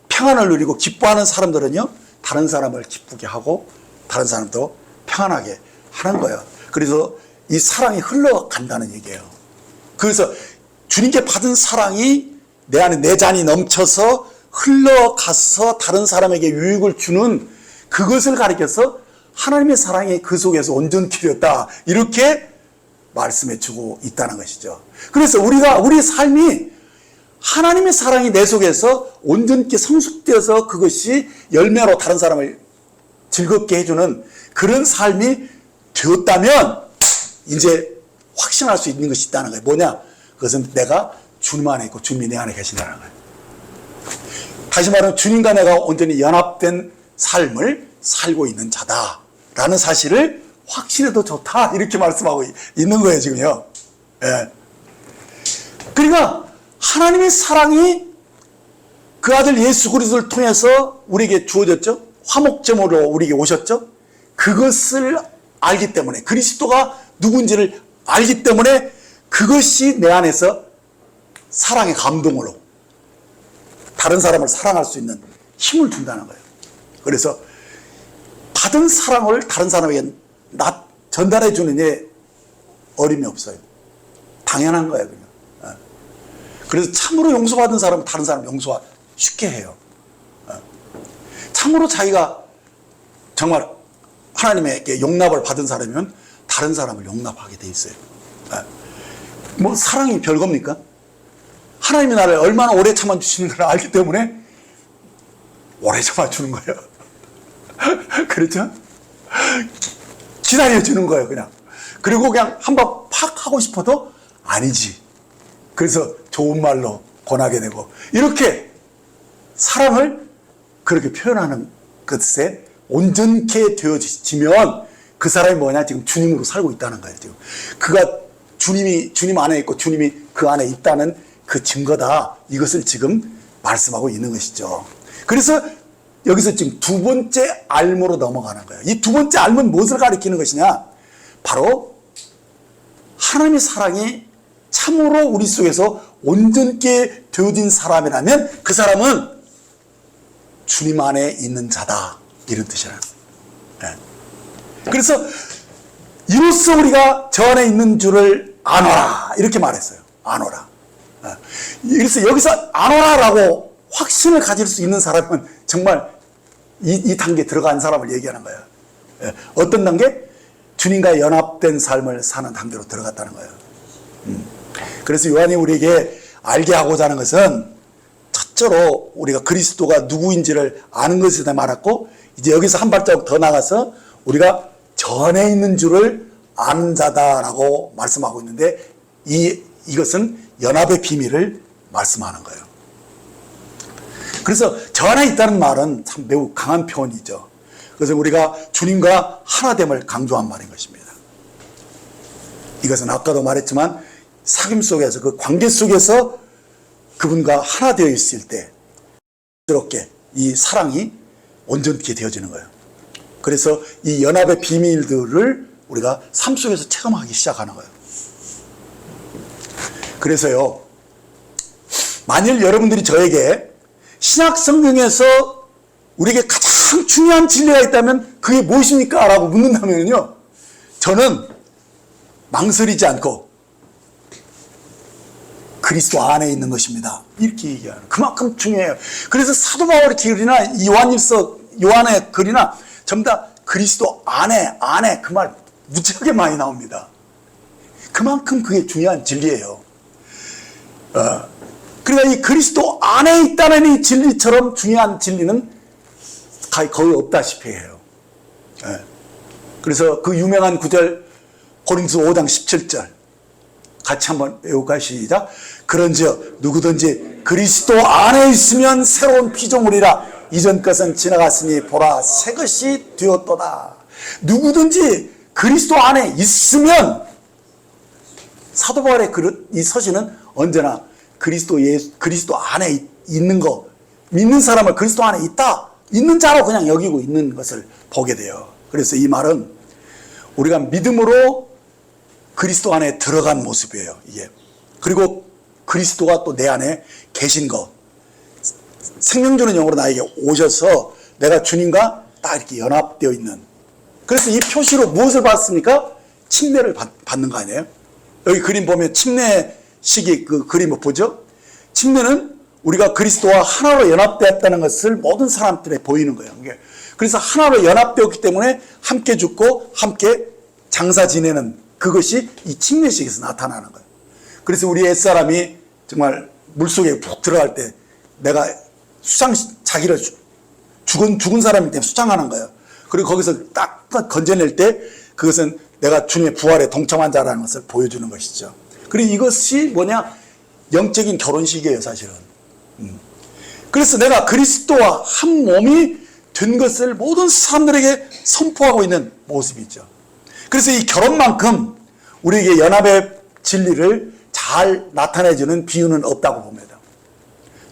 평안을 누리고 기뻐하는 사람들은요, 다른 사람을 기쁘게 하고 다른 사람도 평안하게 하는 거예요. 그래서 이 사랑이 흘러간다는 얘기예요. 그래서 주님께 받은 사랑이 내 안에 내 잔이 넘쳐서 흘러가서 다른 사람에게 유익을 주는 그것을 가리켜서 하나님의 사랑이 그 속에서 온전히 되었다, 이렇게 말씀해 주고 있다는 것이죠. 그래서 우리 삶이 하나님의 사랑이 내 속에서 온전히 성숙되어서 그것이 열매로 다른 사람을 즐겁게 해주는 그런 삶이 되었다면 이제 확신할 수 있는 것이 있다는 거예요. 뭐냐? 그것은 내가 주님 안에 있고 주님이 내 안에 계신다는 거예요. 다시 말하면 주님과 내가 온전히 연합된 삶을 살고 있는 자다라는 사실을 확신해도 좋다 이렇게 말씀하고 있는 거예요 지금요. 예. 그러니까 하나님의 사랑이 그 아들 예수 그리스도를 통해서 우리에게 주어졌죠. 화목제물로 우리에게 오셨죠. 그것을 알기 때문에, 그리스도가 누군지를 알기 때문에 그것이 내 안에서 사랑의 감동으로 다른 사람을 사랑할 수 있는 힘을 준다는 거예요. 그래서 받은 사랑을 다른 사람에게 전달해 주는 게 어림이 없어요. 당연한 거예요, 그냥. 그래서 참으로 용서받은 사람은 다른 사람 용서 쉽게 해요. 참으로 자기가 정말 하나님에게 용납을 받은 사람이면 다른 사람을 용납하게 돼 있어요. 뭐 사랑이 별겁니까? 하나님이 나를 얼마나 오래 참아주시는 걸 알기 때문에 오래 참아주는 거예요. 그렇죠? 기다려주는 거예요, 그냥. 그리고 그냥 한번 팍 하고 싶어도 아니지. 그래서 좋은 말로 권하게 되고, 이렇게 사랑을 그렇게 표현하는 것에 온전케 되어지면 그 사람이 뭐냐? 지금 주님으로 살고 있다는 거예요, 지금. 그가 주님 안에 있고 주님이 그 안에 있다는 그 증거다. 이것을 지금 말씀하고 있는 것이죠. 그래서 여기서 지금 두 번째 알모로 넘어가는 거예요. 이 두 번째 알모는 무엇을 가리키는 것이냐? 바로 하나님의 사랑이 참으로 우리 속에서 온전케 되어진 사람이라면 그 사람은 주님 안에 있는 자다. 이런 뜻이라는 거예요. 그래서 이로써 우리가 저 안에 있는 줄을 아노라. 이렇게 말했어요. 아노라. 그래서 여기서 아노라라고 확신을 가질 수 있는 사람은 정말 이 단계에 들어간 사람을 얘기하는 거예요. 어떤 단계? 주님과 연합된 삶을 사는 단계로 들어갔다는 거예요. 그래서 요한이 우리에게 알게 하고자 하는 것은 첫째로 우리가 그리스도가 누구인지를 아는 것에 대해 말했고, 이제 여기서 한 발자국 더 나가서 우리가 전에 있는 줄을 아는 자다라고 말씀하고 있는데, 이것은 연합의 비밀을 말씀하는 거예요. 그래서 전에 있다는 말은 참 매우 강한 표현이죠. 그래서 우리가 주님과 하나됨을 강조한 말인 것입니다. 이것은 아까도 말했지만 사귐 속에서, 그 관계 속에서 그분과 하나 되어 있을 때 그렇게 이 사랑이 온전케 되어지는 거예요. 그래서 이 연합의 비밀들을 우리가 삶 속에서 체험하기 시작하는 거예요. 그래서요, 만일 여러분들이 저에게 신약 성경에서 우리에게 가장 중요한 진리가 있다면 그게 무엇입니까? 라고 묻는다면요, 저는 망설이지 않고 그리스도 안에 있는 것입니다. 이렇게 얘기하는, 그만큼 중요해요. 그래서 사도 바울의 글이나 요한의 글이나 전부 다 그리스도 안에 그 말 무지하게 많이 나옵니다. 그만큼 그게 중요한 진리예요. 그러니까 이 그리스도 안에 있다는 이 진리처럼 중요한 진리는 거의 없다시피 해요. 그래서 그 유명한 구절 고린도서 5장 17절 같이 한번 외우고 시작. 그런즉 누구든지 그리스도 안에 있으면 새로운 피조물이라 이전 것은 지나갔으니 보라 새 것이 되었도다. 누구든지 그리스도 안에 있으면, 사도 바울의 이 서신은 언제나 그리스도 안에 있는 거, 믿는 사람을 그리스도 안에 있는 자로 그냥 여기고 있는 것을 보게 돼요. 그래서 이 말은 우리가 믿음으로 그리스도 안에 들어간 모습이에요, 이게. 그리고 그리스도가 또 내 안에 계신 것, 생명 주는 영으로 나에게 오셔서 내가 주님과 딱 이렇게 연합되어 있는. 그래서 이 표시로 무엇을 받습니까? 침례를 받는 거 아니에요? 여기 그림 보면 침례식이 그 그림을 보죠? 침례는 우리가 그리스도와 하나로 연합되었다는 것을 모든 사람들에 보이는 거예요. 그래서 하나로 연합되었기 때문에 함께 죽고 함께 장사 지내는 그것이 이 침례식에서 나타나는 거예요. 그래서 우리 옛사람이 정말 물속에 푹 들어갈 때 내가 자기를 죽은 사람이기 때문에 수장하는 거예요. 그리고 거기서 딱 건져낼 때 그것은 내가 주님의 부활에 동참한 자라는 것을 보여주는 것이죠. 그리고 이것이 뭐냐? 영적인 결혼식이에요, 사실은. 그래서 내가 그리스도와 한 몸이 된 것을 모든 사람들에게 선포하고 있는 모습이죠. 그래서 이 결혼만큼 우리에게 연합의 진리를 잘 나타내주는 비유는 없다고 봅니다.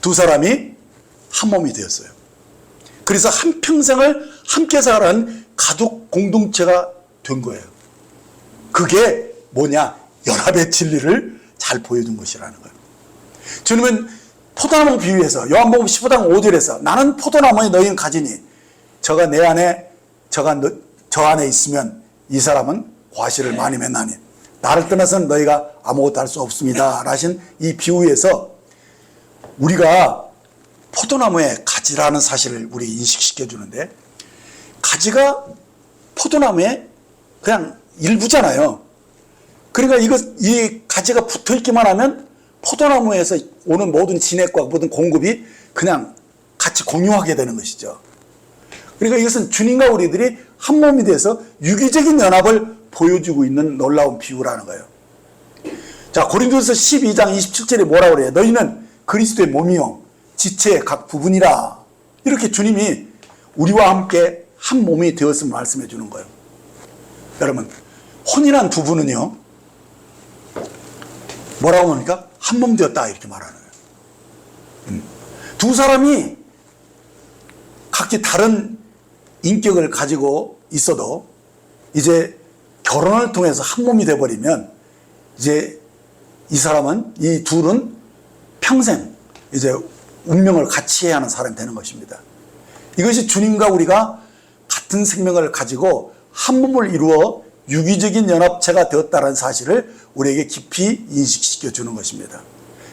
두 사람이 한 몸이 되었어요. 그래서 한평생을 함께 살아가는 가족 공동체가 된 거예요. 그게 뭐냐? 연합의 진리를 잘 보여준 것이라는 거예요. 주님은 포도나무 비유해서 요한복음 15장 5절에서 나는 포도나무에 너희는 가지니 저가 내 안에 저 안에 있으면 이 사람은 과실을 많이 맺나니 나를 떠나서는 너희가 아무것도 할 수 없습니다 라신 이 비유에서 우리가 포도나무의 가지라는 사실을 우리 인식시켜 주는데, 가지가 포도나무의 그냥 일부잖아요. 그러니까 이 가지가 붙어 있기만 하면 포도나무에서 오는 모든 진액과 모든 공급이 그냥 같이 공유하게 되는 것이죠. 그러니까 이것은 주님과 우리들이 한 몸이 돼서 유기적인 연합을 보여주고 있는 놀라운 비유라는 거예요. 자, 고린도서 12장 27절에 뭐라고 그래요? 너희는 그리스도의 몸이요 지체의 각 부분이라. 이렇게 주님이 우리와 함께 한 몸이 되었음을 말씀해 주는 거예요. 여러분, 혼이란 부분은요 뭐라고 합니까? 한 몸 되었다 이렇게 말하는 거예요. 두 사람이 각기 다른 인격을 가지고 있어도 이제 결혼을 통해서 한 몸이 되어버리면 이제 이 둘은 평생 이제 운명을 같이 해야 하는 사람이 되는 것입니다. 이것이 주님과 우리가 같은 생명을 가지고 한 몸을 이루어 유기적인 연합체가 되었다는 사실을 우리에게 깊이 인식시켜 주는 것입니다.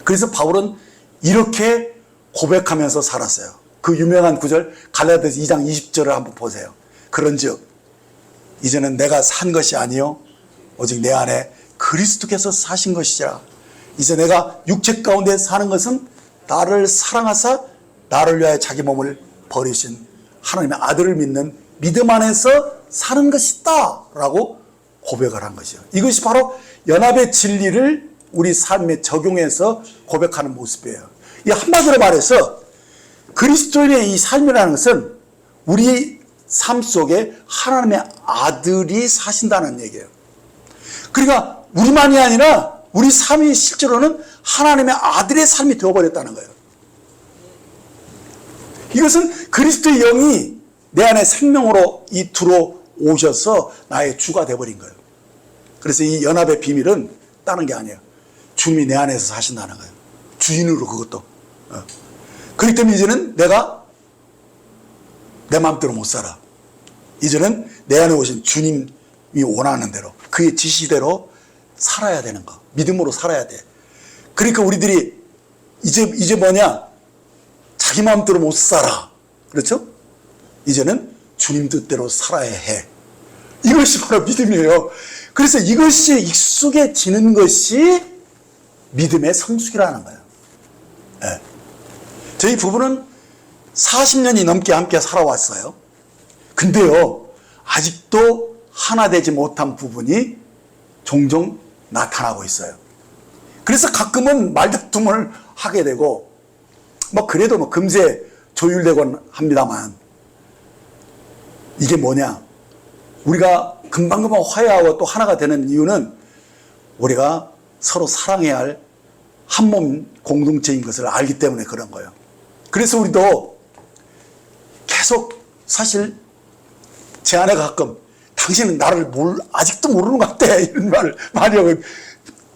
그래서 바울은 이렇게 고백하면서 살았어요. 그 유명한 구절 갈라디아서 2장 20절을 한번 보세요. 그런즉 이제는 내가 산 것이 아니요 오직 내 안에 그리스도께서 사신 것이라. 이제 내가 육체 가운데 사는 것은 나를 사랑하사 나를 위하여 자기 몸을 버리신 하나님의 아들을 믿는 믿음 안에서 사는 것이다 라고 고백을 한 것이요. 이것이 바로 연합의 진리를 우리 삶에 적용해서 고백하는 모습이에요. 이 한마디로 말해서 그리스도인의 이 삶이라는 것은 우리 삶 속에 하나님의 아들이 사신다는 얘기예요. 그러니까 우리만이 아니라 우리 삶이 실제로는 하나님의 아들의 삶이 되어버렸다는 거예요. 이것은 그리스도의 영이 내 안에 생명으로 들어오셔서 나의 주가 되어버린 거예요. 그래서 이 연합의 비밀은 다른 게 아니에요. 주님이 내 안에서 사신다는 거예요. 주인으로 그것도. 그렇기 때문에 이제는 내가 내 마음대로 못 살아. 이제는 내 안에 오신 주님이 원하는 대로 그의 지시대로 살아야 되는 거. 믿음으로 살아야 돼. 그러니까 우리들이 이제 뭐냐? 자기 마음대로 못 살아. 그렇죠? 이제는 주님 뜻대로 살아야 해. 이것이 바로 믿음이에요. 그래서 이것이 익숙해지는 것이 믿음의 성숙이라는 거예요. 네. 저희 부부는 40년이 넘게 함께 살아왔어요. 근데요, 아직도 하나 되지 못한 부분이 종종 나타나고 있어요. 그래서 가끔은 말다툼을 하게 되고, 그래도 금세 조율되곤 합니다만, 이게 뭐냐? 우리가 금방금방 화해하고 또 하나가 되는 이유는 우리가 서로 사랑해야 할 한 몸 공동체인 것을 알기 때문에 그런 거예요. 그래서 우리도 계속 사실 제 아내가 가끔 당신은 나를 아직도 모르는 것 같아 이런 말을 많이 하고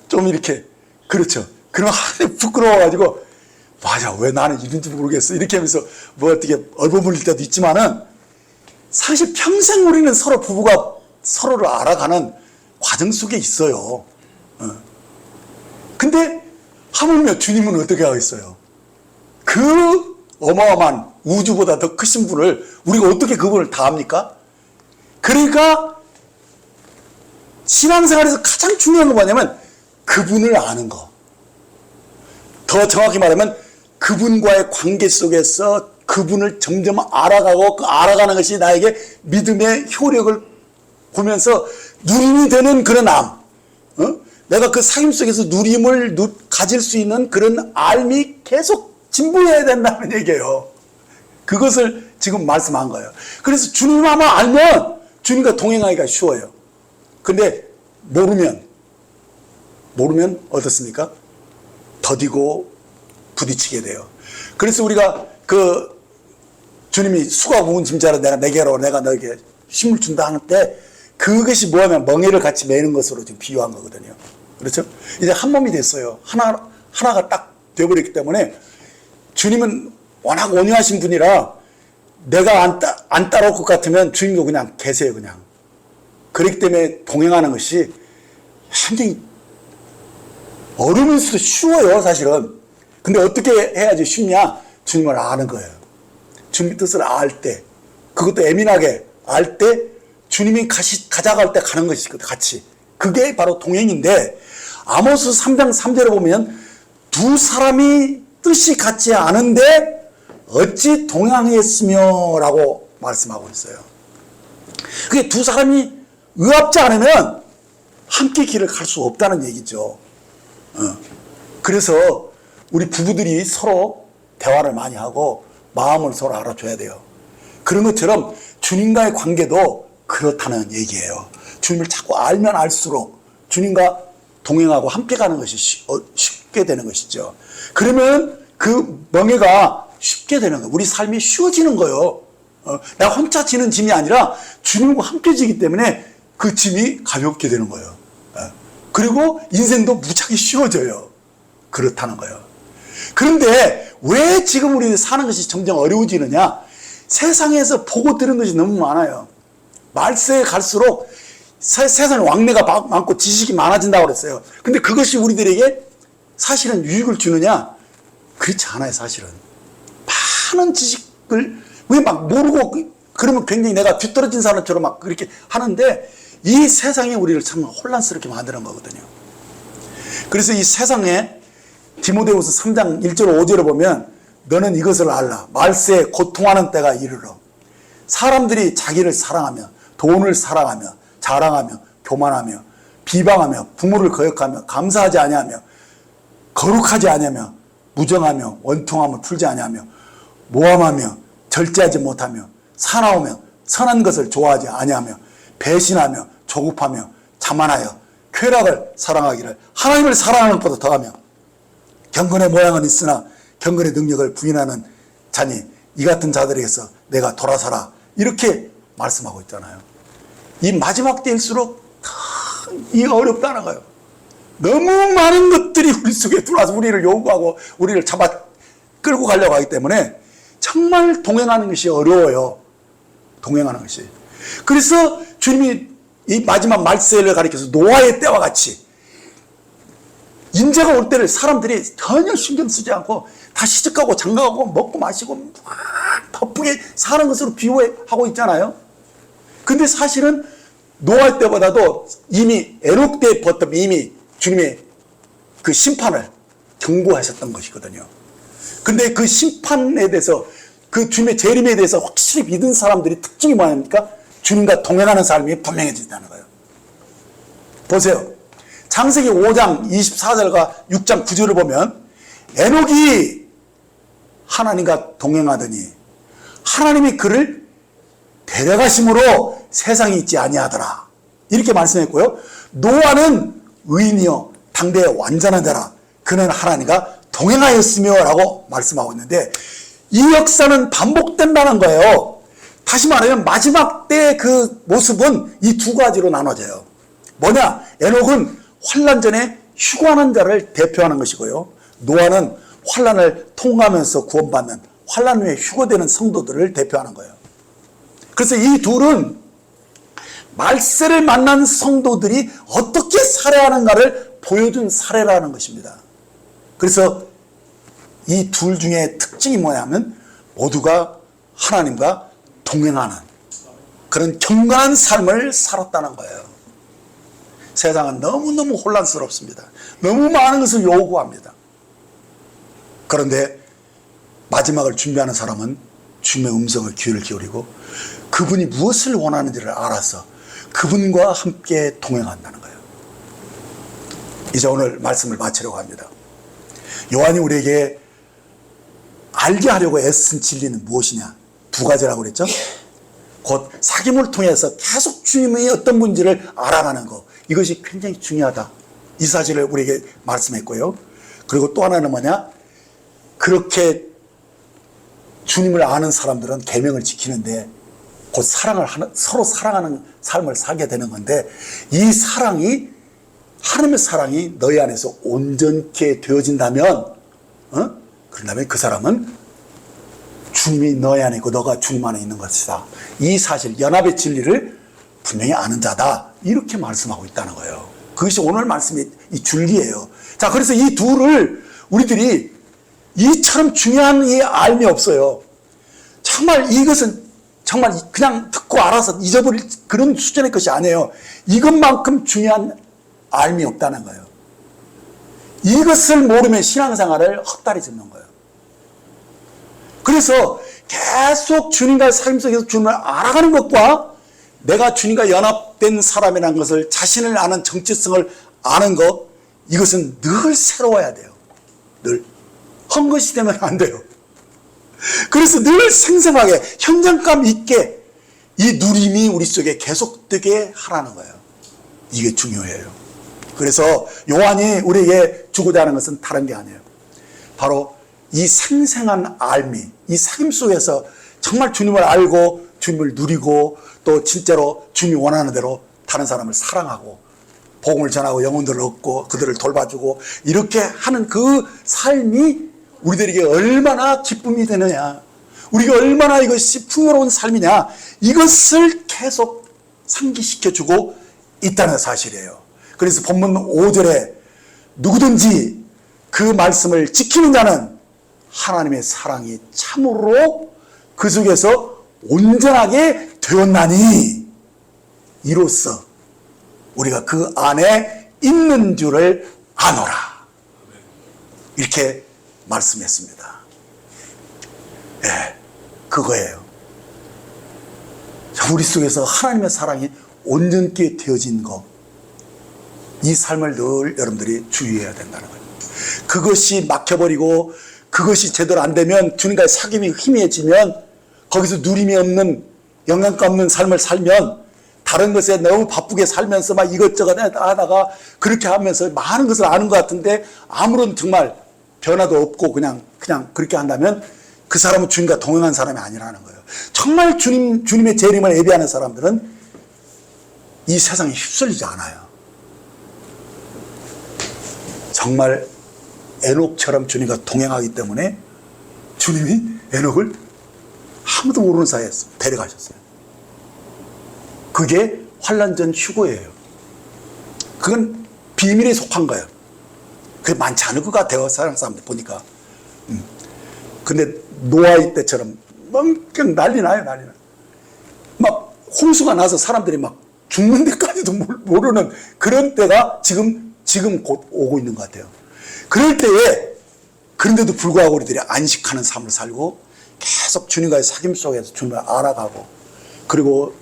좀 이렇게 그렇죠. 그러면 하나님 부끄러워가지고 맞아 왜 나는 이런지 모르겠어 이렇게 하면서 어떻게 얼버무릴 때도 있지만은 사실 평생 우리는 서로 부부가 서로를 알아가는 과정 속에 있어요. 근데 하물며 주님은 어떻게 하겠어요? 그 어마어마한 우주보다 더 크신 분을 우리가 어떻게 그분을 다 합니까? 그러니까 신앙생활에서 가장 중요한 거 뭐냐면 그분을 아는 거. 더 정확히 말하면 그분과의 관계 속에서 그분을 점점 알아가고 그 알아가는 것이 나에게 믿음의 효력을 보면서 누림이 되는 그런 암. 내가 그 삶 속에서 누림을 가질 수 있는 그런 알미 계속 진보해야 된다는 얘기예요. 그것을 지금 말씀한 거예요. 그래서 주님만 알면 주님과 동행하기가 쉬워요. 근데 모르면 어떻습니까? 더디고 부딪히게 돼요. 그래서 우리가 주님이 수가 무은 짐자로 내게로 내가 너에게 힘을 준다 하는 때 그것이 뭐냐면 멍에를 같이 매는 것으로 지금 비유한 거거든요. 그렇죠? 이제 한 몸이 됐어요. 하나가 딱 되어버렸기 때문에 주님은 워낙 온유하신 분이라 내가 안 따라올 것 같으면 주님도 그냥 계세요, 그냥. 그렇기 때문에 동행하는 것이 굉장히 어려우면서도 쉬워요, 사실은. 근데 어떻게 해야지 쉽냐? 주님을 아는 거예요. 주님 뜻을 알 때, 그것도 예민하게 알 때, 주님이 가져갈 때 가는 것이 같이. 그게 바로 동행인데, 아모스 3장 3절에 보면 두 사람이 뜻이 같지 않은데 어찌 동행했으며 라고 말씀하고 있어요. 그게 두 사람이 의합지 않으면 함께 길을 갈 수 없다는 얘기죠. 그래서 우리 부부들이 서로 대화를 많이 하고 마음을 서로 알아줘야 돼요. 그런 것처럼 주님과의 관계도 그렇다는 얘기예요. 주님을 자꾸 알면 알수록 주님과 동행하고 함께 가는 것이 쉽게 되는 것이죠. 그러면 그 멍에가 쉽게 되는 거예요. 우리 삶이 쉬워지는 거예요. 내가 혼자 지는 짐이 아니라 주님과 함께 지기 때문에 그 짐이 가볍게 되는 거예요. 그리고 인생도 무척이 쉬워져요. 그렇다는 거예요. 그런데 왜 지금 우리 사는 것이 점점 어려워지느냐? 세상에서 보고 들은 것이 너무 많아요. 말세에 갈수록 세상에 왕래가 많고 지식이 많아진다고 그랬어요. 근데 그것이 우리들에게 사실은 유익을 주느냐? 그렇지 않아요, 사실은. 많은 지식을 왜 막 모르고 그러면 굉장히 내가 뒤떨어진 사람처럼 막 그렇게 하는데 이 세상이 우리를 참 혼란스럽게 만드는 거거든요. 그래서 이 세상에 디모데후서 3장 1절 5절에 보면 너는 이것을 알라. 말세에 고통하는 때가 이르러 사람들이 자기를 사랑하며 돈을 사랑하며 자랑하며 교만하며 비방하며 부모를 거역하며 감사하지 아니하며 거룩하지 아니하며 무정하며 원통함을 풀지 아니하며 모함하며 절제하지 못하며 사나우며 선한 것을 좋아하지 아니하며 배신하며 조급하며 자만하여 쾌락을 사랑하기를 하나님을 사랑하는 것보다 더하며 경건의 모양은 있으나 경건의 능력을 부인하는 자니 이 같은 자들에게서 내가 돌아서라 이렇게 말씀하고 있잖아요. 이 마지막 때일수록 이 어렵다는 거예요. 너무 많은 것들이 우리 속에 들어와서 우리를 요구하고 우리를 잡아 끌고 가려고 하기 때문에 정말 동행하는 것이 어려워요. 동행하는 것이. 그래서 주님이 이 마지막 말세를 가리켜서 노아의 때와 같이 인재가 올 때를 사람들이 전혀 신경 쓰지 않고 다 시집가고 장가가고 먹고 마시고 바쁘게 사는 것으로 비유하고 있잖아요. 근데 사실은 노아 때보다도 이미 에녹 때부터 이미 주님의 그 심판을 경고하셨던 것이거든요. 근데 그 심판에 대해서 그 주님의 재림에 대해서 확실히 믿은 사람들이 특징이 뭐냐니까 주님과 동행하는 삶이 분명해진다는 거예요. 보세요. 창세기 5장 24절과 6장 9절을 보면 에녹이 하나님과 동행하더니 하나님이 그를 데려가심으로 세상이 있지 아니하더라. 이렇게 말씀했고요. 노아는 의인이요 당대의 완전한 자라. 그는 하나님과 동행하였으며 라고 말씀하고 있는데 이 역사는 반복된다는 거예요. 다시 말하면 마지막 때 그 모습은 이 두 가지로 나눠져요. 뭐냐? 에녹은 환난 전에 휴거하는 자를 대표하는 것이고요. 노아는 환난을 통과하면서 구원받는 환난 후에 휴거되는 성도들을 대표하는 거예요. 그래서 이 둘은 말세를 만난 성도들이 어떻게 살아가는가를 보여준 사례라는 것입니다. 그래서 이 둘 중에 특징이 뭐냐면 모두가 하나님과 동행하는 그런 경건한 삶을 살았다는 거예요. 세상은 너무너무 혼란스럽습니다. 너무 많은 것을 요구합니다. 그런데 마지막을 준비하는 사람은 주님의 음성을 귀를 기울이고 그분이 무엇을 원하는지를 알아서 그분과 함께 동행한다는 거예요. 이제 오늘 말씀을 마치려고 합니다. 요한이 우리에게 알게 하려고 애쓴 진리는 무엇이냐? 두 가지라고 그랬죠? 곧 사귐을 통해서 계속 주님의 어떤 문제를 알아가는 것, 이것이 굉장히 중요하다. 이 사실을 우리에게 말씀했고요. 그리고 또 하나는 뭐냐? 그렇게 주님을 아는 사람들은 계명을 지키는데 곧 서로 사랑하는 삶을 살게 되는 건데, 이 사랑이, 하나님의 사랑이 너희 안에서 온전케 되어진다면, 그런다면 그 사람은 주님이 너희 안에 있고 너가 주님 안에 있는 것이다. 이 사실, 연합의 진리를 분명히 아는 자다. 이렇게 말씀하고 있다는 거예요. 그것이 오늘 말씀의 이 줄기예요. 자, 그래서 이 둘을 우리들이 이처럼 중요한 이 알미 없어요. 정말 이것은 정말 그냥 듣고 알아서 잊어버릴 그런 수준의 것이 아니에요. 이것만큼 중요한 알미 없다는 거예요. 이것을 모르면 신앙생활을 헛다리 짚는 거예요. 그래서 계속 주님과의 삶 속에서 주님을 알아가는 것과 내가 주님과 연합된 사람이라는 것을, 자신을 아는 정체성을 아는 것, 이것은 늘 새로워야 돼요. 늘. 헛것이 되면 안 돼요. 그래서 늘 생생하게 현장감 있게 이 누림이 우리 속에 계속되게 하라는 거예요. 이게 중요해요. 그래서 요한이 우리에게 주고자 하는 것은 다른 게 아니에요. 바로 이 생생한 알미, 이 사귐 속에서 정말 주님을 알고 주님을 누리고 또 진짜로 주님이 원하는 대로 다른 사람을 사랑하고 복음을 전하고 영혼들을 얻고 그들을 돌봐주고 이렇게 하는 그 삶이 우리들에게 얼마나 기쁨이 되느냐, 우리가 얼마나 이것이 풍요로운 삶이냐, 이것을 계속 상기시켜주고 있다는 사실이에요. 그래서 본문 5절에 누구든지 그 말씀을 지키는 자는 하나님의 사랑이 참으로 그 속에서 온전하게 되었나니 이로써 우리가 그 안에 있는 줄을 아노라. 이렇게 말씀했습니다. 예, 그거예요. 우리 속에서 하나님의 사랑이 온전케 되어진 것, 이 삶을 늘 여러분들이 주의해야 된다는 거예요. 그것이 막혀버리고 그것이 제대로 안 되면, 주님과의 사귐이 희미해지면, 거기서 누림이 없는, 영양가 없는 삶을 살면 다른 것에 너무 바쁘게 살면서 막 이것저것 하다가 그렇게 하면서 많은 것을 아는 것 같은데 아무런 정말 변화도 없고 그냥 그렇게 한다면 그 사람은 주님과 동행한 사람이 아니라는 거예요. 정말 주님의 재림을 예비하는 사람들은 이 세상에 휩쓸리지 않아요. 정말 에녹처럼 주님과 동행하기 때문에 주님이 에녹을 아무도 모르는 사이에 데려가셨어요. 그게 환난 전 휴거예요. 그건 비밀에 속한 거예요. 그게 많지 않을 것 같아요, 세상 사람들 보니까. 근데 노아의 때처럼 그냥 난리 나요. 막 홍수가 나서 사람들이 막 죽는 데까지도 모르는 그런 때가 지금 곧 오고 있는 것 같아요. 그럴 때에, 그런데도 불구하고 우리들이 안식하는 삶을 살고 계속 주님과의 사귐 속에서 주님을 알아가고, 그리고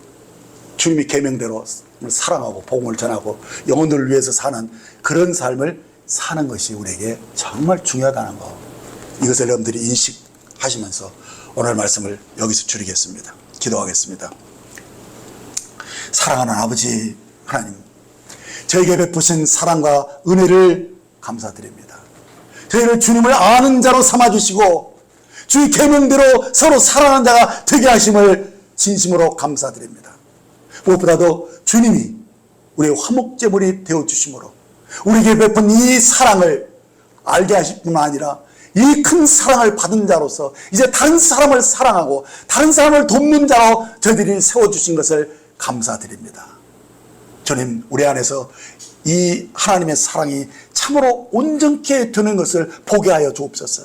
주님의 계명대로 사랑하고 복음을 전하고 영혼들을 위해서 사는 그런 삶을 사는 것이 우리에게 정말 중요하다는 거, 이것을 여러분들이 인식하시면서 오늘 말씀을 여기서 줄이겠습니다. 기도하겠습니다. 사랑하는 아버지 하나님, 저에게 베푸신 사랑과 은혜를 감사드립니다. 저희를 주님을 아는 자로 삼아주시고 주의 계명대로 서로 사랑하는 자가 되게 하심을 진심으로 감사드립니다. 무엇보다도 주님이 우리의 화목제물이 되어주심으로 우리에게 베푼 이 사랑을 알게 하실 뿐만 아니라 이 큰 사랑을 받은 자로서 이제 다른 사람을 사랑하고 다른 사람을 돕는 자로 저희들이 세워주신 것을 감사드립니다. 주님, 우리 안에서 이 하나님의 사랑이 참으로 온전케 되는 것을 보게 하여 주옵소서.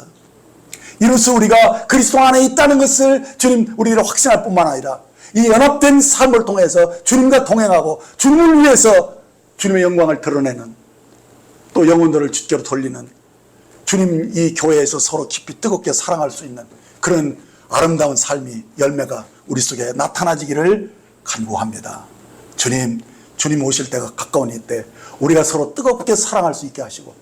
이로써 우리가 그리스도 안에 있다는 것을 주님, 우리가 확신할 뿐만 아니라 이 연합된 삶을 통해서 주님과 동행하고 주님을 위해서 주님의 영광을 드러내는, 또 영혼들을 주께로 돌리는, 주님 이 교회에서 서로 깊이 뜨겁게 사랑할 수 있는 그런 아름다운 삶이, 열매가 우리 속에 나타나지기를 간구합니다. 주님 오실 때가 가까운 이때 우리가 서로 뜨겁게 사랑할 수 있게 하시고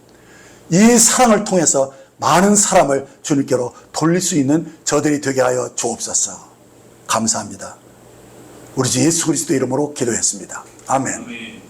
이 사랑을 통해서 많은 사람을 주님께로 돌릴 수 있는 저들이 되게 하여 주옵소서. 감사합니다. 우리 주 예수 그리스도 이름으로 기도했습니다. 아멘.